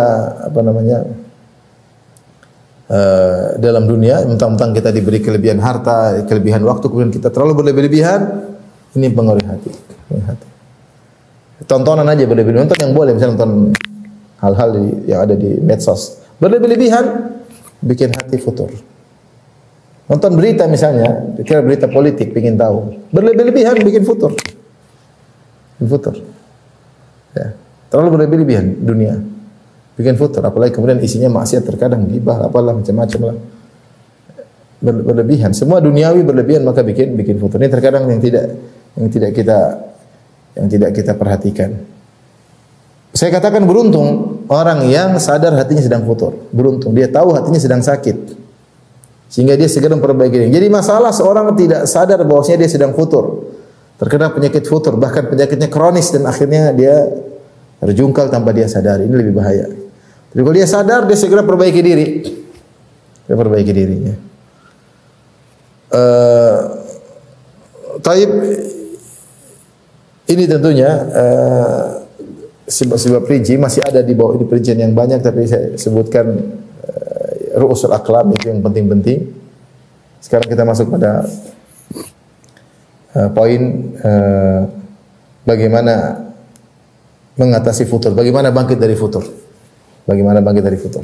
dalam dunia, mentang-mentang kita diberi kelebihan harta, kelebihan waktu, kemudian kita terlalu berlebih-lebihan, ini pengaruh hati. tontonan aja berlebih-lebihan. Nonton yang boleh, misalnya nonton hal-hal yang ada di medsos. Berlebih-lebihan bikin hati futur. Nonton berita misalnya, kira berita politik, pingin tahu. Berlebih-lebihan bikin futur. Bikin futur. Ya. Terlalu berlebih-lebihan dunia. Bikin futur. Apalagi kemudian isinya maksiat, terkadang gibah, apalah macam-macam lah. Berlebihan. Semua duniawi berlebihan maka bikin futur. Ini terkadang yang tidak kita perhatikan. Saya katakan beruntung orang yang sadar hatinya sedang futur. Beruntung. Dia tahu hatinya sedang sakit. Sehingga dia segera memperbaiki diri. Jadi masalah seorang tidak sadar bahwasanya dia sedang futur. Terkena penyakit futur, bahkan penyakitnya kronis dan akhirnya dia terjungkal tanpa dia sadar. Ini lebih bahaya. Jadi kalau dia sadar, dia segera perbaiki diri. Dia perbaiki dirinya. Taib ini tentunya sebab rinci masih ada di bawah ini perincian yang banyak, tapi saya sebutkan ru'usul aqlam itu yang penting-penting. Sekarang kita masuk pada poin bagaimana mengatasi futur, bagaimana bangkit dari futur. Bagaimana bangkit dari futur.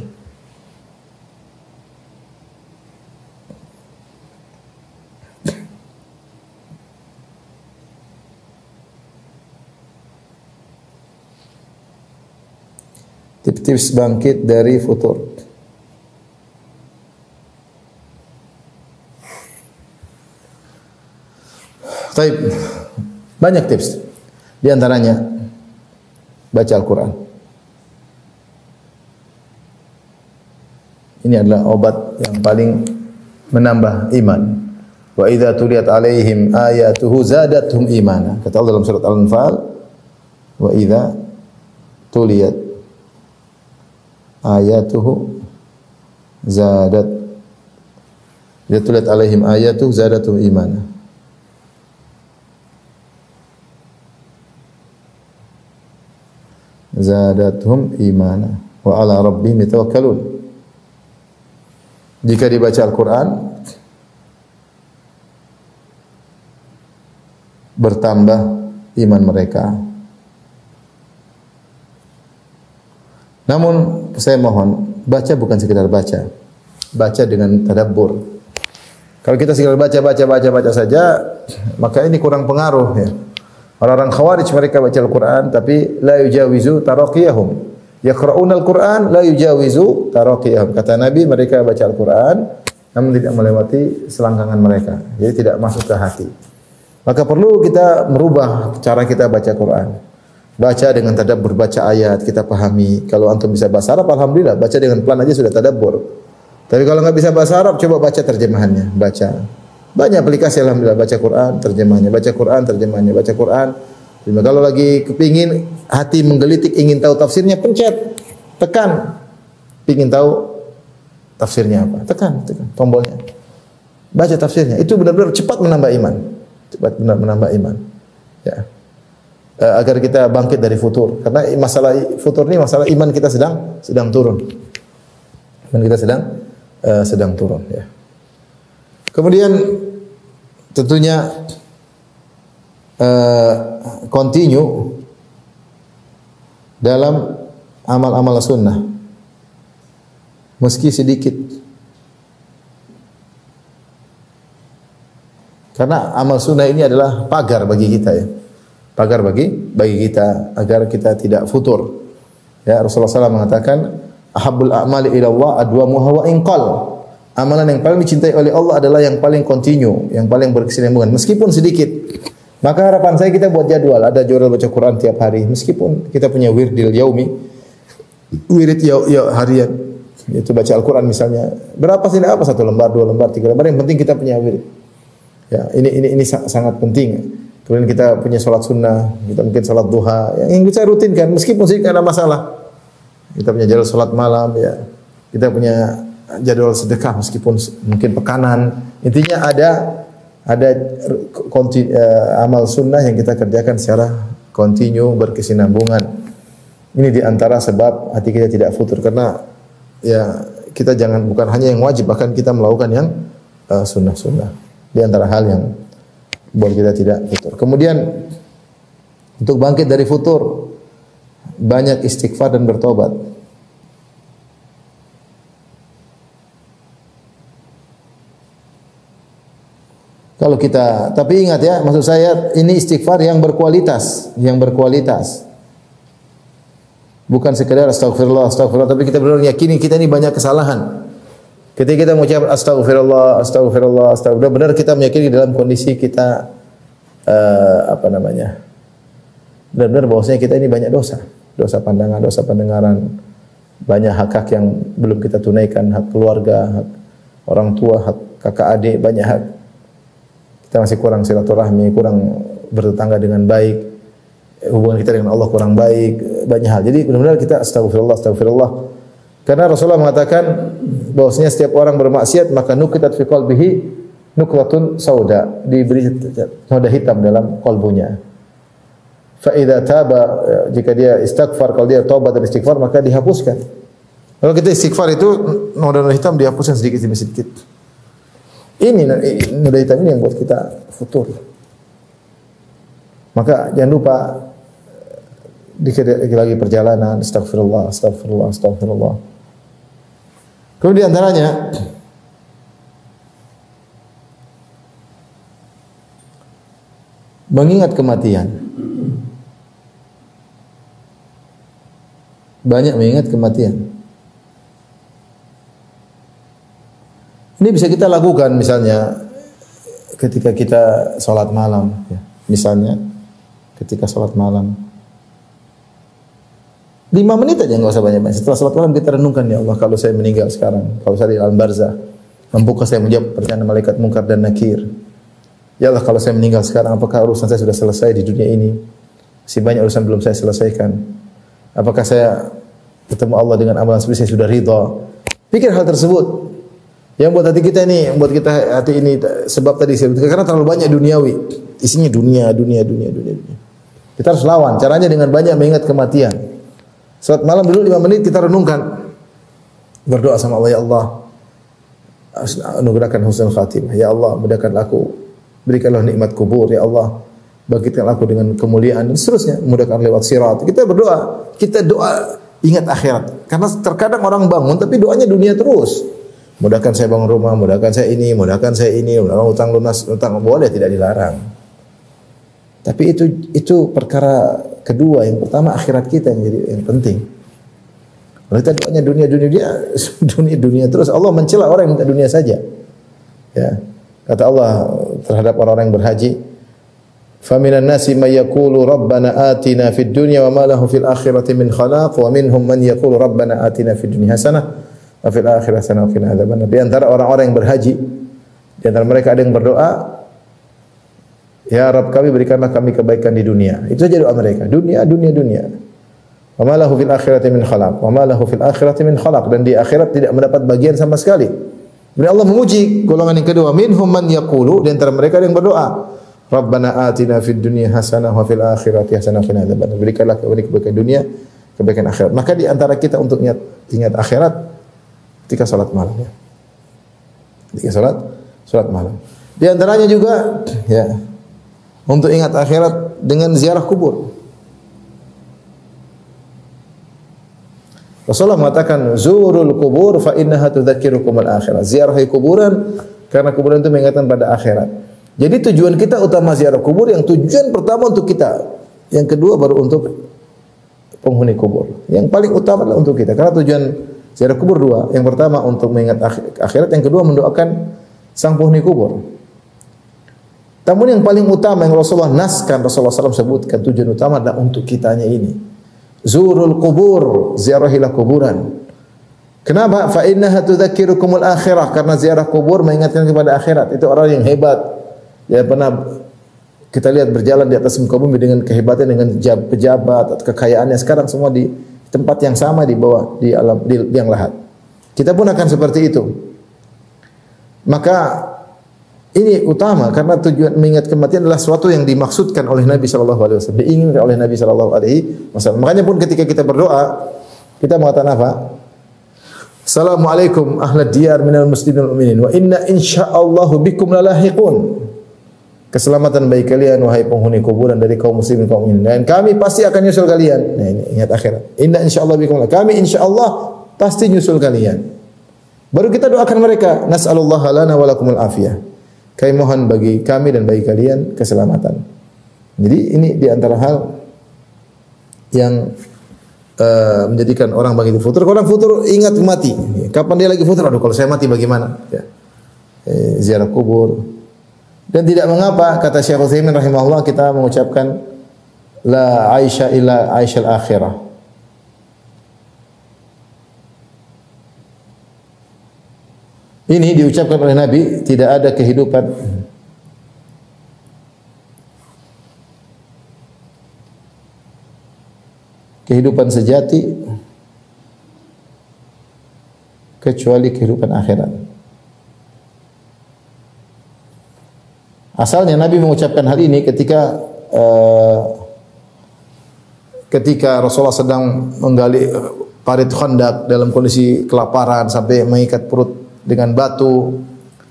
Tips bangkit dari futur. Baik, banyak tips. Di antaranya baca Al-Quran. Ini adalah obat yang paling menambah iman. Wa idza tuliyat alaihim ayatuhu zadatuhum imana. Kata Allah dalam surat Al-Anfal, wa idza tuliyat ayatuhu idza tuliyat alaihim ayatuhu zadatuhum imana. Zadatuhum imana wa ala rabbihim yatawakkalun. Jika dibaca Al-Quran bertambah iman mereka. Namun saya mohon baca bukan sekedar baca. Baca dengan tadabbur. Kalau kita sekedar baca saja, maka ini kurang pengaruh ya. Orang-orang Khawarij mereka baca Al-Quran tapi la yujawizu taraqiyahum. Yaqra'una Al-Quran la yujawizu taraqiyahum. Kata Nabi, mereka baca Al-Quran namun tidak melewati selangkangan mereka. Jadi tidak masuk ke hati. Maka perlu kita merubah cara kita baca Quran. Baca dengan tadabbur, baca ayat, kita pahami. Kalau antum bisa bahasa Arab, alhamdulillah, baca dengan pelan aja sudah tadabbur. Tapi kalau enggak bisa bahasa Arab, coba baca terjemahannya, baca. Banyak aplikasi alhamdulillah, baca Quran, terjemahnya, baca Quran, terjemahnya, baca Quran. Kalau lagi kepingin hati menggelitik ingin tahu tafsirnya, pencet, tekan. Pingin tahu tafsirnya apa? Tekan tombolnya. Baca tafsirnya. Itu benar-benar cepat menambah iman. Cepat benar menambah iman. Ya. Agar kita bangkit dari futur. Karena masalah futur ini masalah iman kita sedang turun. Iman kita sedang turun ya. Kemudian tentunya continue dalam amal-amal sunnah meski sedikit, karena amal sunnah ini adalah pagar bagi kita ya, pagar bagi kita agar kita tidak futur ya. Rasulullah SAW mengatakan ahabbul a'mali ila Allah adwamuha wa inqal. Amalan yang paling dicintai oleh Allah adalah yang paling continue, yang paling berkesinambungan meskipun sedikit. Maka harapan saya kita buat jadwal, ada jadwal baca Quran tiap hari meskipun kita punya wirdil yaumi, wirid harian, yaitu baca Al-Quran misalnya. Berapa sih? Apa? 1 lembar, 2 lembar, 3 lembar, yang penting kita punya wirid. Ya, ini sangat penting. Kemudian kita punya salat sunnah, kita mungkin salat duha, yang bisa rutinkan meskipun sedikit ada masalah. Kita punya jadwal salat malam ya. Kita punya jadwal sedekah meskipun mungkin pekanan. Intinya ada amal sunnah yang kita kerjakan secara kontinu, berkesinambungan. Ini diantara sebab hati kita tidak futur, karena ya kita bukan hanya yang wajib, bahkan kita melakukan yang sunnah-sunnah. Di antara hal yang buat kita tidak futur. Kemudian Untuk bangkit dari futur, banyak istighfar dan bertobat. Kalau kita, tapi ingat ya, maksud saya ini istighfar yang berkualitas, Bukan sekedar astagfirullah, astagfirullah, tapi kita benar-benar yakini kita ini banyak kesalahan. Ketika kita mengucap astagfirullah, astagfirullah, astagfirullah, benar kita meyakini dalam kondisi kita benar-benar bahwasanya kita ini banyak dosa, dosa pandangan, dosa pendengaran, banyak hak-hak yang belum kita tunaikan, hak keluarga, hak orang tua, hak kakak adik, banyak hak. Kita masih kurang silaturahmi, kurang bertetangga dengan baik, hubungan kita dengan Allah kurang baik, banyak hal. Jadi benar-benar kita astagfirullah, astagfirullah. Karena Rasulullah mengatakan bahwasanya setiap orang bermaksiat maka nukitat fi qalbihi nukratun sauda, diberi noda hitam dalam kalbunya. Fa idza taba, jika dia istighfar, kalau dia taubat dan istighfar maka dihapuskan. Kalau kita istighfar itu noda hitam dihapuskan sedikit demi sedikit. Ini noda hitam ini yang buat kita futur. Maka jangan lupa dikit lagi perjalanan, astagfirullah, astagfirullah, astagfirullah. Kemudian antaranya mengingat kematian. Banyak mengingat kematian. Ini bisa kita lakukan misalnya ketika kita sholat malam, ya. Misalnya ketika sholat malam 5 menit aja, nggak usah banyak-banyak. Setelah sholat malam kita renungkan, ya Allah, kalau saya meninggal sekarang, kalau saya di alam barzah, mampukah saya menjawab pertanyaan malaikat mungkar dan nakir? Ya Allah, kalau saya meninggal sekarang, apakah urusan saya sudah selesai di dunia ini? Masih banyak urusan belum saya selesaikan. Apakah saya ketemu Allah dengan amalan seperti saya sudah ridha? Pikir hal tersebut. Yang buat hati kita ini, yang buat kita hati ini, sebab tadi saya karena terlalu banyak duniawi, isinya dunia. Kita harus lawan. Caranya dengan banyak mengingat kematian. Salat malam dulu 5 menit kita renungkan, berdoa sama Allah, ya Allah, anugerahkan husnul khatimah, ya Allah, mudahkan aku, berikanlah nikmat kubur, ya Allah, bangkitkan aku dengan kemuliaan dan seterusnya, mudahkan lewat sirat. Kita berdoa, kita doa ingat akhirat. Karena terkadang orang bangun tapi doanya dunia terus. Mudahkan saya bangun rumah, mudahkan saya ini, mudahkan utang lunas, utang boleh, tidak dilarang. Tapi itu perkara kedua. Yang pertama akhirat kita yang jadi yang penting. Kalau kita doanya dunia terus, Allah mencela orang yang minta dunia saja. Ya. Kata Allah terhadap orang-orang yang berhaji, "Faminan nasi may yaqulu rabbana atina fid dunya wa ma lahu fil akhirati min khalaq wa minhum man yaqulu rabbana atina fid dunya hasanah wa fil akhirati hasanah wa qina adzabannar." Di antara orang-orang yang berhaji, di antara mereka ada yang berdoa, ya Rabb kami, berikanlah kami kebaikan di dunia. Itu saja doa mereka. Dunia. Wa ma lahu fil akhirati min khalaq. Wa ma lahu fil akhirati min khalaq. Dan di akhirat tidak mendapat bagian sama sekali. Kemudian Allah memuji golongan yang kedua, minhum man yaqulu, di antara mereka ada yang berdoa, Rabbana atina fid dunya hasanah wa fil akhirati hasanah wa qina adzabannar. Berikanlah kebaikan dunia, kebaikan akhirat. Maka di antara kita untuk ingat akhirat ketika salat malam, ya. Ketika salat malam. Di antaranya juga, ya, untuk ingat akhirat dengan ziarah kubur. Rasulullah mengatakan, zurul kubur fa innaha tudzakirukum al-akhirah. Ziarahi kuburan karena kuburan itu mengingatkan pada akhirat. Jadi tujuan kita utama ziarah kubur, yang tujuan pertama untuk kita, yang kedua baru untuk penghuni kubur. Yang paling utama adalah untuk kita. Karena tujuan ziarah kubur dua. Yang pertama untuk mengingat akhirat, yang kedua mendoakan sang penghuni kubur. Namun yang paling utama yang Rasulullah SAW sebutkan, tujuan utama adalah untuk kitanya ini. Zurul kubur, ziarahilah kuburan. Kenapa? Fa innaha tudzakirukumul akhirah, karena ziarah kubur mengingatkan kepada akhirat. Itu orang yang hebat. Ya, pernah kita lihat berjalan di atas muka bumi dengan kehebatan, dengan pejabat, kekayaannya, sekarang semua di tempat yang sama, di bawah, di alam, di liang lahat. Kita pun akan seperti itu. Maka ini utama, karena tujuan mengingat kematian adalah sesuatu yang dimaksudkan oleh Nabi SAW, diinginkan oleh Nabi SAW. Makanya pun ketika kita berdoa, kita mengatakan apa? Assalamualaikum ahlad diyar minal muslimin wal mu'minin wa inna insyaallahu bikum lalahiqun. keselamatan bagi kalian wahai penghuni kuburan dari kaum muslimin kaum mukminin, dan kami pasti akan nyusul kalian. Nah, ini ingat akhirat. Inna insyaallah bikum, kami insyaallah pasti nyusul kalian. Baru kita doakan mereka, nas'alullaha lana wa lakumul afiyah. Kami mohon bagi kami dan bagi kalian keselamatan. Jadi ini di antara hal yang menjadikan orang begitu futur. Kalau orang futur ingat mati. Kapan dia lagi futur? Aduh, kalau saya mati bagaimana? Ya. Ziarah kubur. Dan tidak mengapa, kata Syekh Utsaimin rahimahullah, kita mengucapkan la aisha illa aishal akhirah. Ini diucapkan oleh Nabi, tidak ada kehidupan sejati kecuali kehidupan akhirat. Asalnya Nabi mengucapkan hal ini ketika Rasulullah sedang menggali parit Khandaq dalam kondisi kelaparan sampai mengikat perut dengan batu.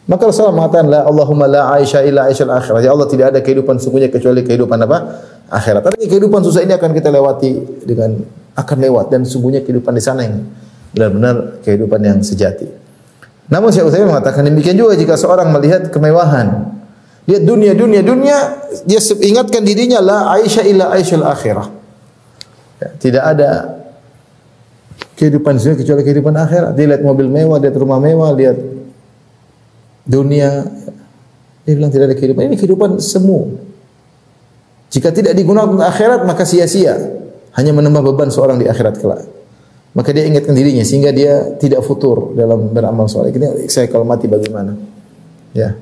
Maka Rasulullah mengatakan, la Allahumma la aisha illa aishal akhirah. Ya Allah, tidak ada kehidupan sungguhnya kecuali kehidupan apa? Akhirat. Artinya kehidupan susah ini akan kita lewati akan lewat, dan sungguhnya kehidupan di sana yang benar-benar kehidupan yang sejati. Namun Syekh Utsaimin mengatakan demikian juga jika seorang melihat kemewahan, lihat dunia, dia ingatkan dirinya la aisha illa aishal akhirah. Ya, tidak ada kehidupan sungguhnya kecuali kehidupan akhirat. Dia lihat mobil mewah, lihat rumah mewah, lihat dunia. Dia bilang tidak ada kehidupan. Ini kehidupan semu. Jika tidak digunakan untuk akhirat, maka sia-sia. Hanya menambah beban seorang di akhirat kelak. Maka dia ingatkan dirinya sehingga dia tidak futur dalam beramal soleh. Saya kalau mati bagaimana? Ya.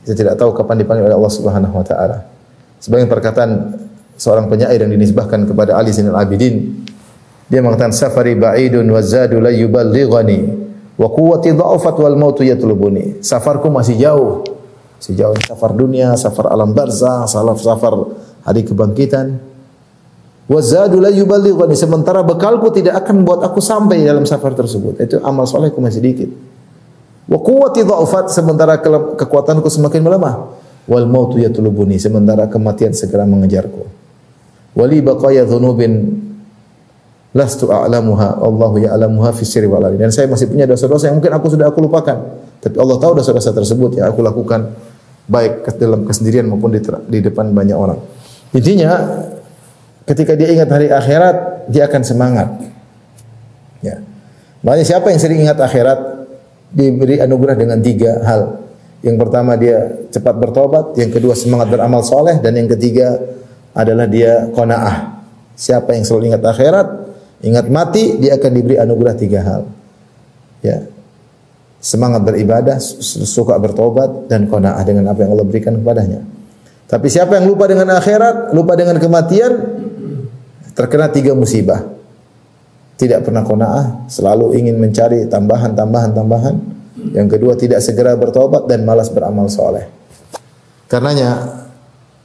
Kita tidak tahu kapan dipanggil oleh Allah Subhanahu wa taala. Sebagian perkataan seorang penyair yang dinisbahkan kepada Ali Zainal Abidin, dia mengatakan safari ba'idun wa zadu la yuballighani wa quwwati dha'afat wal mautu yatlubuni. Safarku masih jauh. Sejauh safar dunia, safar alam barzah, safar hari kebangkitan. Wa zadu la yuballighani, sementara bekalku tidak akan membuat aku sampai dalam safar tersebut. Itu amal solehku masih sedikit. Wa quwwati dha'afat, sementara kekuatanku semakin melemah. Wal mautu yatlubuni, sementara kematian segera mengejarku. Wali baqaya dzunubin lastu a'lamuha Allahu ya'lamuha fi sirri wal alani. Dan saya masih punya dosa-dosa yang mungkin aku lupakan, tapi Allah tahu dosa-dosa tersebut yang aku lakukan baik dalam kesendirian maupun di depan banyak orang. Intinya ketika dia ingat hari akhirat, dia akan semangat. Ya. Makanya siapa yang sering ingat akhirat diberi anugerah dengan 3 hal. Yang pertama dia cepat bertobat, yang kedua semangat beramal soleh, dan yang ketiga adalah dia qanaah. Siapa yang selalu ingat akhirat, ingat mati, dia akan diberi anugerah 3 hal. Ya. Semangat beribadah, suka bertobat, dan qanaah dengan apa yang Allah berikan kepadanya. Tapi siapa yang lupa dengan akhirat, lupa dengan kematian, terkena 3 musibah. Tidak pernah qanaah, selalu ingin mencari tambahan. Yang kedua, tidak segera bertobat dan malas beramal soleh. Karenanya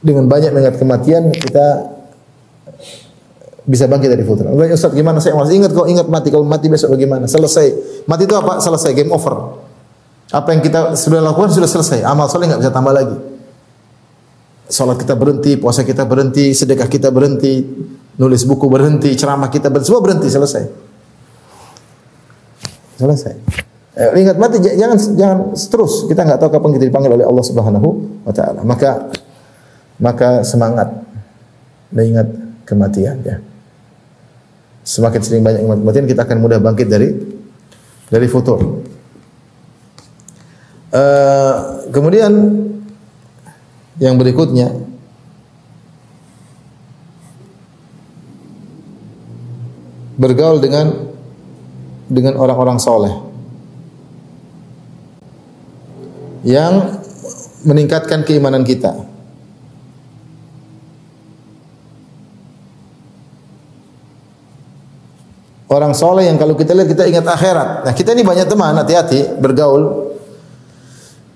dengan banyak mengingat kematian, kita bisa bangkit dari futur. Ustaz, gimana saya malas ingat? Kalau ingat mati, kalau mati besok bagaimana? Selesai. Mati itu apa? Selesai, game over. Apa yang kita sudah lakukan sudah selesai. Amal soleh nggak bisa tambah lagi. Salat kita berhenti, puasa kita berhenti, sedekah kita berhenti, nulis buku berhenti, ceramah kita berhenti, semua berhenti, selesai. Ingat mati, jangan terus. Kita nggak tahu kapan kita dipanggil oleh Allah Subhanahu wa taala. Maka semangat dan ingat kematian, ya. Semakin sering banyak ingat kematian, kita akan mudah bangkit dari futur. Kemudian yang berikutnya, bergaul dengan orang-orang soleh yang meningkatkan keimanan kita. Orang soleh yang kalau kita lihat kita ingat akhirat. Nah, kita ini banyak teman, hati-hati bergaul.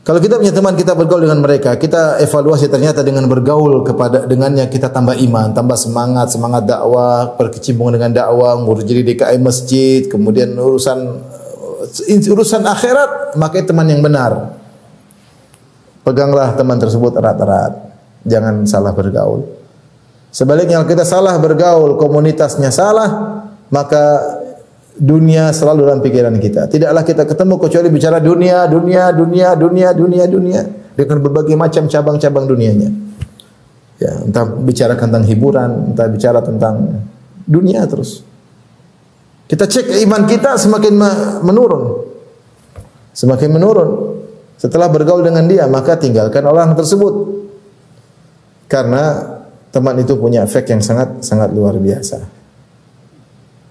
Kalau kita punya teman, kita bergaul dengan mereka, kita evaluasi ternyata dengan bergaul dengannya kita tambah iman, tambah semangat dakwah, berkecimpung dengan dakwah, ngurus jadi DKI masjid, kemudian urusan akhirat, maka teman yang benar. peganglah teman tersebut erat-erat. Jangan salah bergaul. Sebaliknya kalau kita salah bergaul, komunitasnya salah, maka dunia selalu dalam pikiran kita. Tidaklah kita ketemu kecuali bicara dunia dengan berbagai macam cabang-cabang dunianya. Ya, entah bicara tentang hiburan, entah bicara tentang dunia terus. Kita cek iman kita semakin menurun. Semakin menurun. Setelah bergaul dengan dia, maka tinggalkan orang tersebut. Karena teman itu punya efek yang sangat luar biasa.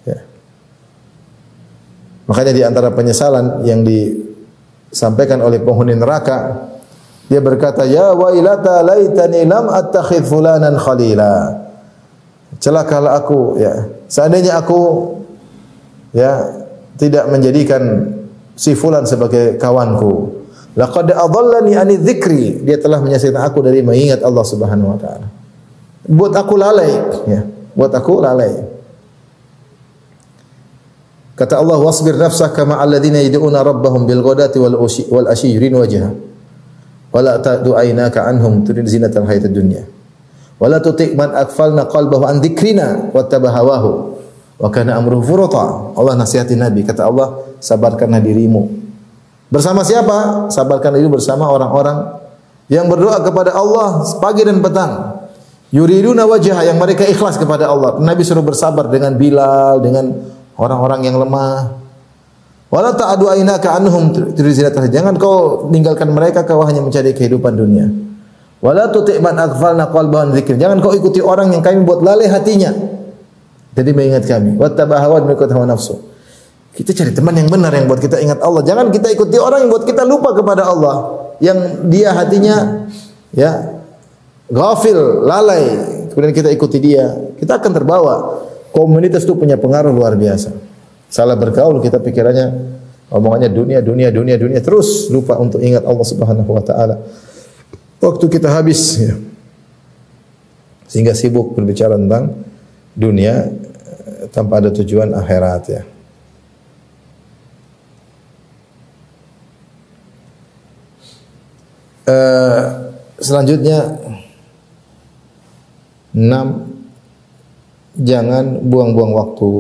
Ya. Makanya di antara penyesalan yang disampaikan oleh penghuni neraka, dia berkata, "Ya wailata laitani lam attakhidh fulanan khalila." Celakalah aku, ya. Seandainya aku tidak menjadikan si fulan sebagai kawanku. Laqad adallani ani dzikri. Dia telah menyesatkan aku dari mengingat Allah Subhanahu wa taala. Buat aku lalai, ya. Buat aku lalai. Kata Allah, "Wasbir nafsaka ma'al ladzina yad'una rabbahum bil ghadati wal ashi yuridun wajha. Wala ta'du aynaka anhum turid zinatal hayatid dunya. Wala tuti' man aghfalna qalbahu an dzikrina wattaba hawahu wa kana amruhu furata." Allah nasihati Nabi, kata Allah, sabarkanlah dirimu. Bersama siapa? Sabarkanlah dirimu bersama orang-orang yang berdoa kepada Allah pagi dan petang. Yuriduna wajha, yang mereka ikhlas kepada Allah. Nabi suruh bersabar dengan Bilal, dengan orang-orang yang lemah. Wala ta'du aynaka anhum turizinatul. Jangan kau tinggalkan mereka, kau hanya mencari kehidupan dunia. Wala tuti' man aghfalna qalbahu an dzikr. Jangan kau ikuti orang yang kami buat lalai hatinya jadi mengingat kami. Wattaba hawa mengikut hawa nafsu. Kita cari teman yang benar yang buat kita ingat Allah. Jangan kita ikuti orang yang buat kita lupa kepada Allah, yang dia hatinya ghafil, lalai. Kemudian kita ikuti dia, kita akan terbawa. Komunitas itu punya pengaruh luar biasa. Salah bergaul, kita pikirannya omongannya dunia terus lupa untuk ingat Allah Subhanahu wa taala. Waktu kita habis, ya. Sehingga sibuk berbicara tentang dunia tanpa ada tujuan akhirat, ya. Selanjutnya 6, jangan buang-buang waktu.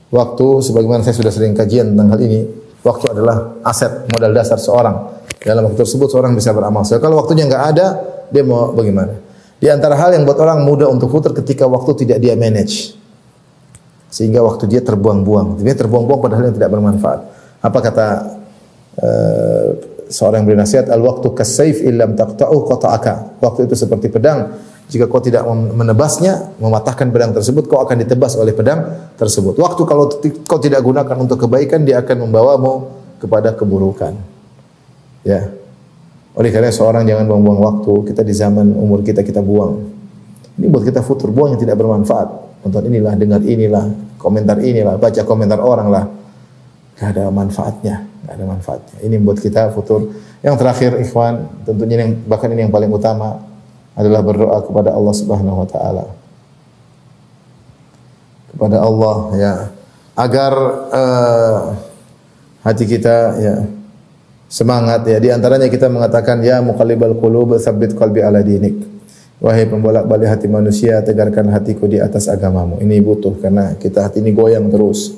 Waktu, sebagaimana saya sudah sering kajian tentang hal ini, waktu adalah aset, modal dasar seorang. Dalam waktu tersebut seorang bisa beramal. So, kalau waktunya enggak ada, dia mau bagaimana? Di antara hal yang buat orang mudah untuk putar ketika waktu tidak dia manage, sehingga waktu dia terbuang-buang. Dia terbuang-buang padahal yang tidak bermanfaat. Apa kata seorang yang beri nasihat, al-waqtu kas-sayf illam taqta'u qata'aka. Waktu itu seperti pedang, jika kau tidak menebasnya, mematahkan pedang tersebut, kau akan ditebas oleh pedang tersebut. Waktu kalau kau tidak gunakan untuk kebaikan, dia akan membawamu kepada keburukan. Ya. Oleh karena seorang jangan buang-buang waktu. Kita di zaman umur kita buang. Ini buat kita futur, buang yang tidak bermanfaat. Nonton inilah, dengar inilah, komentar inilah, baca komentar orang lah. Gak ada manfaatnya, gak ada manfaatnya. Ini buat kita futur. Yang terakhir, ikhwan, tentunya bahkan ini yang paling utama adalah berdoa kepada Allah Subhanahu wa taala. Kepada Allah, ya, agar hati kita, ya, semangat, ya. Di antaranya kita mengatakan, ya muqallibal qulub tsabbit qalbi ala dinik. Wahai pembolak-balik hati manusia, tegarkan hatiku di atas agamamu. Ini butuh karena kita hati ini goyang terus.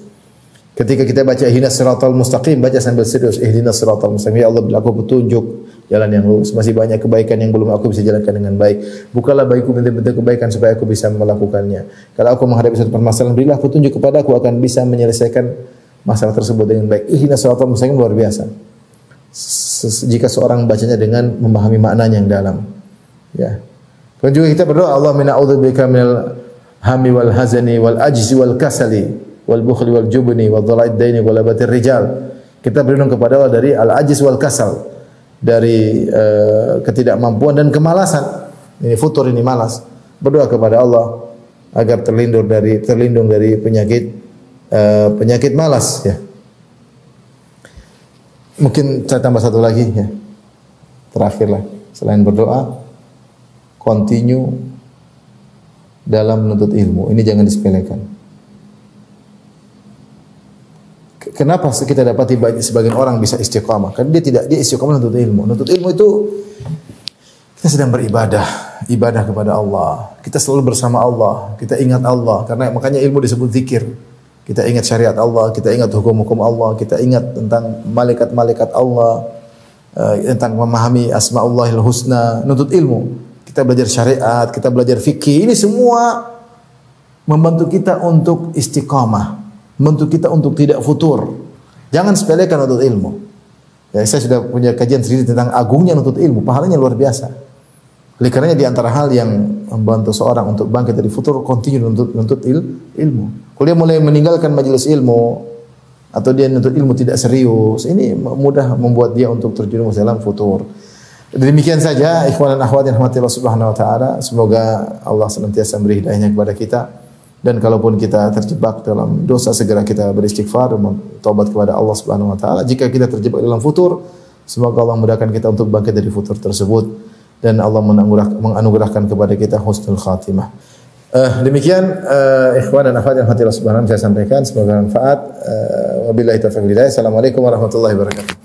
Ketika kita baca ihdinas siratal mustaqim, baca sambil serius, ihdinas siratal mustaqim. Ya Allah, beri aku petunjuk jalan yang lurus. Masih banyak kebaikan yang belum aku bisa jalankan dengan baik. Bukalah bagiku pintu-pintu kebaikan supaya aku bisa melakukannya. Kalau aku menghadapi satu permasalahan, berilah petunjuk kepada aku akan bisa menyelesaikan masalah tersebut dengan baik. Ihdinas siratal mustaqim luar biasa. Jika seorang bacanya dengan memahami maknanya yang dalam. Ya. Kemudian juga kita berdoa, Allah mina'udzubika minal hammi wal hazani wal ajzi wal kasali wal bukhli wal jubni wal dhala'id daini wal abatir rijal. Kita berlindung kepada Allah dari al-ajiz wal kasal, dari ketidakmampuan dan kemalasan. Ini futur, ini malas. Berdoa kepada Allah agar terlindung dari penyakit malas, ya. Mungkin saya tambah satu lagi, ya. Terakhirlah, selain berdoa, continue dalam menuntut ilmu. Ini jangan disepelekan. kenapa kita dapati sebagian orang bisa istiqamah? Karena dia istiqamah untuk ilmu. Untuk ilmu itu kita sedang beribadah, ibadah kepada Allah. Kita selalu bersama Allah, kita ingat Allah. Karena makanya ilmu disebut zikir. Kita ingat syariat Allah, kita ingat hukum-hukum Allah, kita ingat tentang malaikat-malaikat Allah, tentang memahami asma'ullahil husna, nuntut ilmu. Kita belajar syariat, kita belajar fikih. Ini semua membantu kita untuk istiqamah, membantu kita untuk tidak futur. Jangan sepelekan nuntut ilmu. Ya, saya sudah punya kajian sendiri tentang agungnya nuntut ilmu, pahalanya luar biasa. Oleh karenanya di antara hal yang membantu seorang untuk bangkit dari futur, continue nuntut ilmu. Kalau dia mulai meninggalkan majelis ilmu atau dia nuntut ilmu tidak serius, ini mudah membuat dia untuk terjerumus dalam futur. Demikian saja ikhwan dan akhwat yang rahmati Allah Subhanahu wa taala. Semoga Allah senantiasa memberi hidayahnya kepada kita. Dan kalaupun kita terjebak dalam dosa, segera kita beristighfar dan taubat kepada Allah Subhanahu wa taala. Jika kita terjebak dalam futur, semoga Allah memudahkan kita untuk bangkit dari futur tersebut dan Allah menganugerahkan kepada kita husnul khatimah. Demikian ikhwan dan akhwat yang hati Allah Subhanahu wa taala saya sampaikan, semoga bermanfaat. Wabillahi taufiq wal hidayah. Assalamualaikum warahmatullahi wabarakatuh.